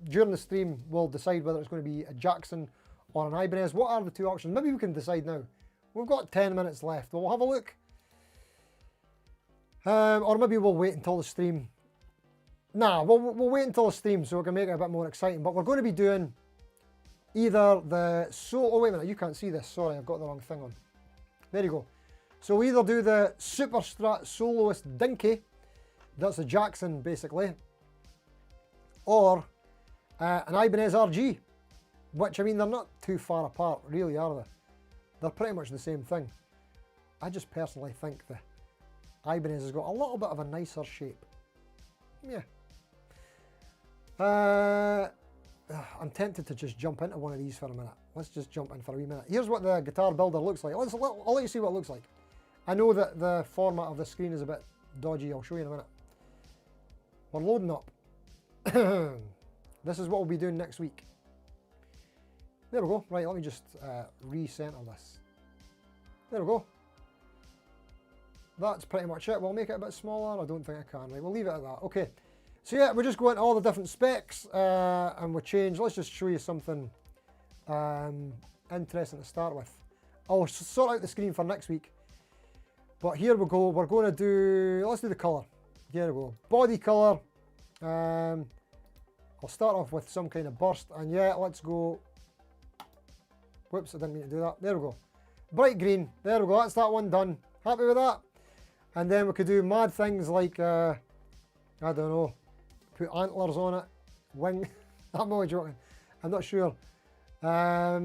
during the stream, we'll decide whether it's going to be a Jackson or an Ibanez. What are the 2 options? Maybe we can decide now. We've got 10 minutes left. We'll have a look. Or maybe we'll wait until the stream. Nah, we'll wait until the stream so we can make it a bit more exciting. But we're going to be doing either the oh wait a minute, you can't see this. Sorry, I've got the wrong thing on. There you go. So we either do the Super Strat Soloist Dinky, that's a Jackson basically, or an Ibanez RG, which, I mean, they're not too far apart really, are they? They're pretty much the same thing. I just personally think the Ibanez has got a little bit of a nicer shape. Yeah. I'm tempted to just jump into one of these for a minute. Let's just jump in for a wee minute. Here's what the guitar builder looks like. I'll let you see what it looks like. I know that the format of the screen is a bit dodgy. I'll show you in a minute. We're loading up. This is what we'll be doing next week. There we go. Right, let me just recenter this. There we go. That's pretty much it. We'll make it a bit smaller. I don't think I can. Right, we'll leave it at that. Okay. So yeah, we just go into all the different specs and we'll change. Let's just show you something interesting to start with. I'll sort out the screen for next week. But here we go. We're going to do, let's do the colour. Here we go. Body colour. I'll start off with some kind of burst. And yeah, let's go. Whoops, I didn't mean to do that. There we go. Bright green. There we go. That's that one done. Happy with that? And then we could do mad things like, I don't know, put antlers on it. Wing. I'm only joking. I'm not sure. Yeah,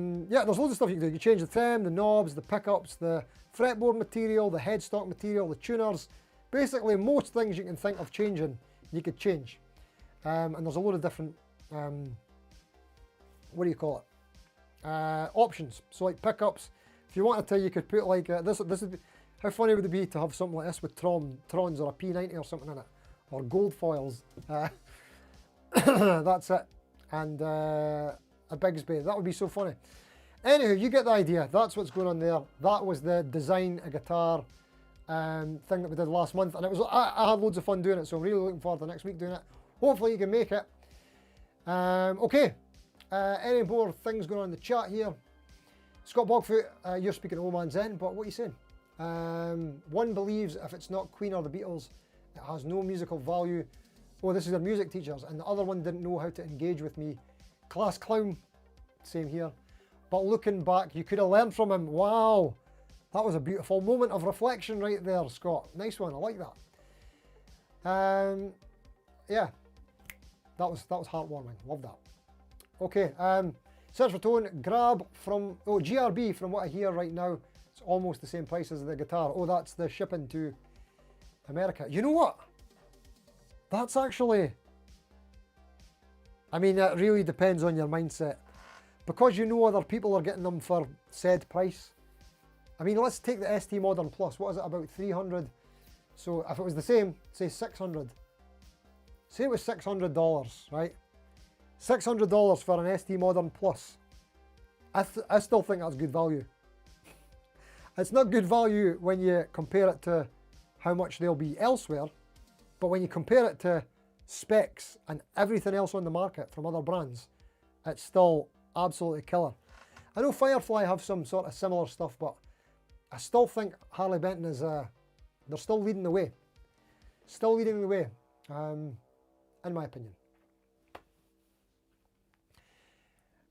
there's loads of stuff you can do. You can change the trim, the knobs, the pickups, the fretboard material, the headstock material, the tuners. Basically, most things you can think of changing, you could change. And there's a load of different, what do you call it? Options. So like pickups, if you wanted to, you could put like, this would be, how funny would it be to have something like this with Trons or a P90 or something in it? Or gold foils. That's it. And a Bigsby. That would be so funny. Anywho, you get the idea. That's what's going on there. That was the design a guitar thing that we did last month, and it was I had loads of fun doing it, so I'm really looking forward to next week doing it. Hopefully you can make it. Okay. Any more things going on in the chat here? Scott Bogfoot, you're speaking old man Zen, but what are you saying? One believes if it's not Queen or the Beatles, it has no musical value. Oh, this is their music teachers, and the other one didn't know how to engage with me. Class clown, same here. But looking back, you could have learned from him. Wow, that was a beautiful moment of reflection right there, Scott. Nice one, I like that. Yeah, that was heartwarming. Love that. Okay, search for tone. Grab from GRB. From what I hear right now, it's almost the same price as the guitar. Oh, that's the shipping to America. You know what? That's actually, I mean, it really depends on your mindset. Because you know other people are getting them for said price. I mean, let's take the ST Modern Plus. What is it, about 300? So if it was the same, say 600. Say it was $600, right? $600 for an ST Modern Plus. I still think that's good value. It's not good value when you compare it to how much they'll be elsewhere, but when you compare it to specs and everything else on the market from other brands, it's still absolutely killer. I know Firefly have some sort of similar stuff, but I still think Harley Benton is, they're still leading the way. Still leading the way, in my opinion.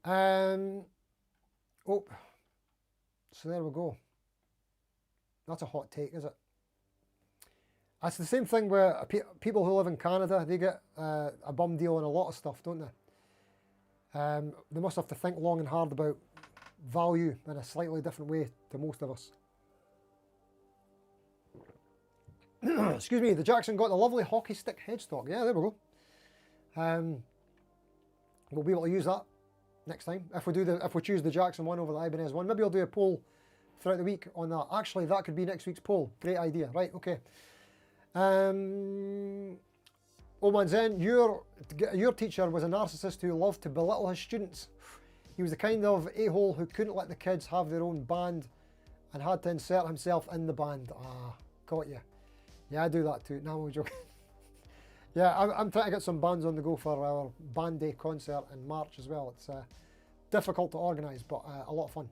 Oh, so there we go. That's a hot take, is it? That's the same thing where people who live in Canada, they get a bum deal on a lot of stuff, don't they? They must have to think long and hard about value in a slightly different way to most of us. Excuse me, the Jackson got the lovely hockey stick headstock. Yeah, there we go. We'll be able to use that next time if we choose the Jackson one over the Ibanez one. Maybe I'll do a poll throughout the week on that. Actually, that could be next week's poll. Great idea. Right, okay. Old man Zen, your teacher was a narcissist who loved to belittle his students. He was the kind of a-hole who couldn't let the kids have their own band and had to insert himself in the band. Ah, got you. Yeah, I do that too. No, I'm joking. Yeah, I'm trying to get some bands on the go for our band day concert in March as well. It's difficult to organise, but a lot of fun.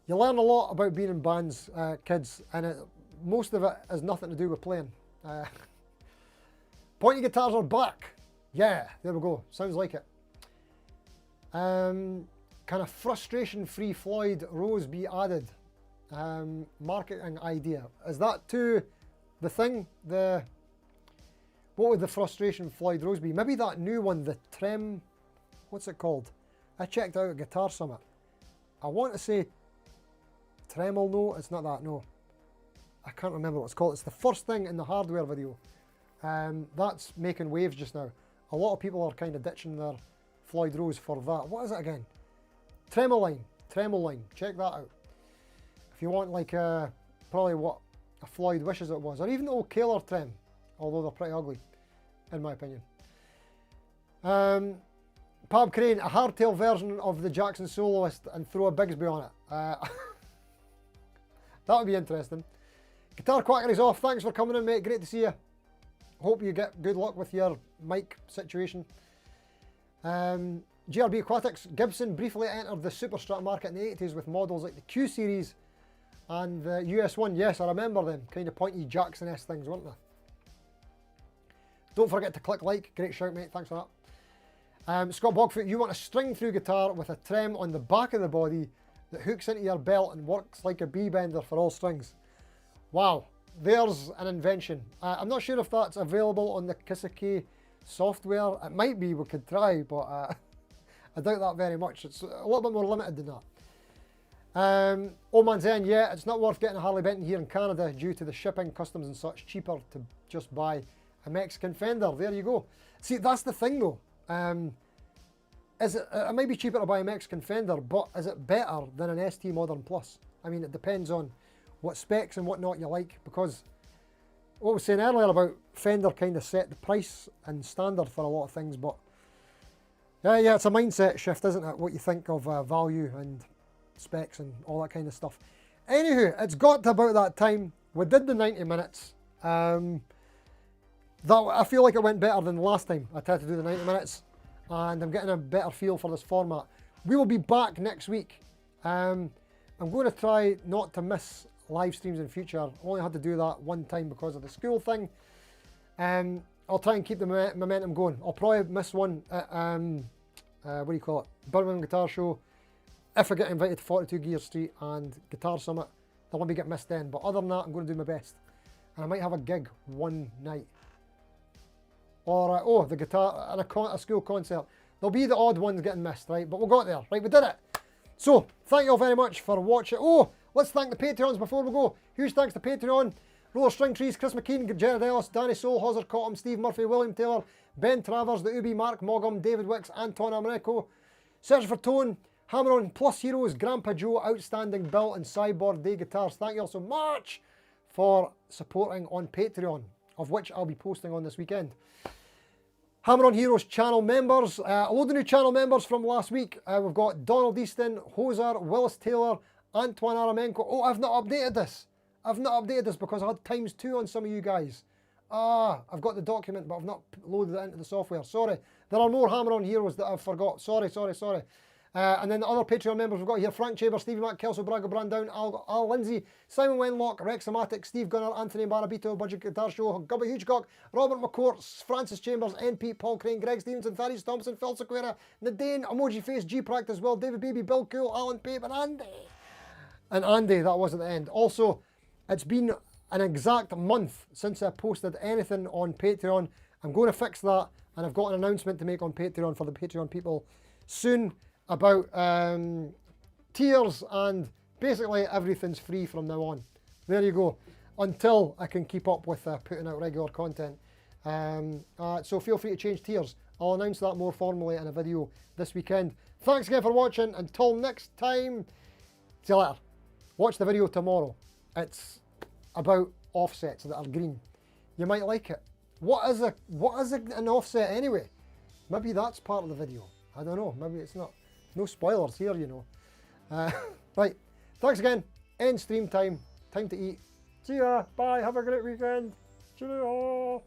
You learn a lot about being in bands, kids, and most of it has nothing to do with playing. Pointy guitars are back. Yeah, there we go. Sounds like it. Kind of frustration-free Floyd Rose be added? Marketing idea. Is that to the thing? What would the frustration Floyd Rose be? Maybe that new one, the Trem, what's it called? I checked out at Guitar Summit. I want to say Tremel, no, it's not that, no. I can't remember what it's called. It's the first thing in the hardware video. That's making waves just now. A lot of people are kind of ditching their Floyd Rose for that. What is it again? Tremoline. Check that out. If you want like probably what a Floyd wishes it was, or even the old Kaler Trem, although they're pretty ugly, in my opinion. Pab Crane, a hardtail version of the Jackson Soloist and throw a Bigsby on it. That would be interesting. Guitar Quackery's off. Thanks for coming in, mate. Great to see you. Hope you get good luck with your mic situation. GRB Aquatics, Gibson briefly entered the Superstrat market in the 80s with models like the Q Series and the US1. Yes, I remember them. Kind of pointy Jackson-esque things, weren't they? Don't forget to click like. Great shout, mate. Thanks for that. Scott Bogfoot, you want a string-through guitar with a trem on the back of the body that hooks into your belt and works like a B-bender for all strings. Wow, there's an invention. I'm not sure if that's available on the Kisaki software. It might be, we could try, but I doubt that very much. It's a little bit more limited than that. Old Man Zen, yeah, it's not worth getting a Harley Benton here in Canada due to the shipping, customs and such. Cheaper to just buy a Mexican Fender. There you go. See, that's the thing though. It might be cheaper to buy a Mexican Fender, but is it better than an ST Modern Plus? I mean, it depends on what specs and whatnot you like, because what I was saying earlier about Fender kind of set the price and standard for a lot of things, but yeah, it's a mindset shift, isn't it? What you think of value and specs and all that kind of stuff. Anywho, it's got to about that time. We did the 90 minutes. I feel like it went better than the last time I tried to do the 90 minutes, and I'm getting a better feel for this format. We will be back next week. I'm going to try not to miss live streams in future. I only had to do that one time because of the school thing. I'll try and keep the momentum going. I'll probably miss one at, what do you call it, Birmingham Guitar Show. If I get invited to 42 Gear Street and Guitar Summit, they'll maybe get missed then. But other than that, I'm going to do my best. And I might have a gig one night. Or, the guitar, and a school concert. There'll be the odd ones getting missed, right? But we got there, right? We did it. So, thank you all very much for watching. Oh, let's thank the Patreons before we go. Huge thanks to Patreon. Roller String Trees, Chris McKean, Jared Ellis, Danny Soul, Hozzer Cottam, Steve Murphy, William Taylor, Ben Travers, The Ubi, Mark Mogham, David Wicks, Anton Amreco, Search for Tone, Hammer On, Plus Heroes, Grandpa Joe, Outstanding Bill, and Cyborg Day Guitars. Thank you all so much for supporting on Patreon, of which I'll be posting on this weekend. Hammer On Heroes channel members, a load of new channel members from last week. We've got Donald Easton, Hoser, Willis Taylor, Antoine Aramenko. Oh, I've not updated this. I've not updated this because I had ×2 on some of you guys. I've got the document, but I've not loaded it into the software. Sorry. There are more Hammer On Heroes that I've forgot. Sorry. And then the other Patreon members we've got here: Frank Chambers, Stevie Mac, Kelso Braga, Brandown, Al Lindsay, Simon Wenlock, Rex Amatic, Steve Gunner, Anthony Barabito, Budget Guitar Show, Gubby Hugecock, Robert McCourt, Francis Chambers, NP, Paul Crane, Greg Stevenson, Thaddeus Thompson, Phil Sequeira, Nadine, Emoji Face, G-Pract as well, David Beebe, Bill Cool, Alan Pape, and Andy. And Andy, that was at the end. Also, it's been an exact month since I posted anything on Patreon. I'm going to fix that, and I've got an announcement to make on Patreon for the Patreon people soon about tiers, and basically everything's free from now on. There you go, until I can keep up with putting out regular content. So feel free to change tiers. I'll announce that more formally in a video this weekend. Thanks again for watching. Until next time, see you later. Watch the video tomorrow. It's about offsets that are green. You might like it. What is an offset anyway? Maybe that's part of the video. I don't know. Maybe it's not. No spoilers here, you know. Right. Thanks again. End stream time. Time to eat. See ya. Bye. Have a great weekend. Cheerio.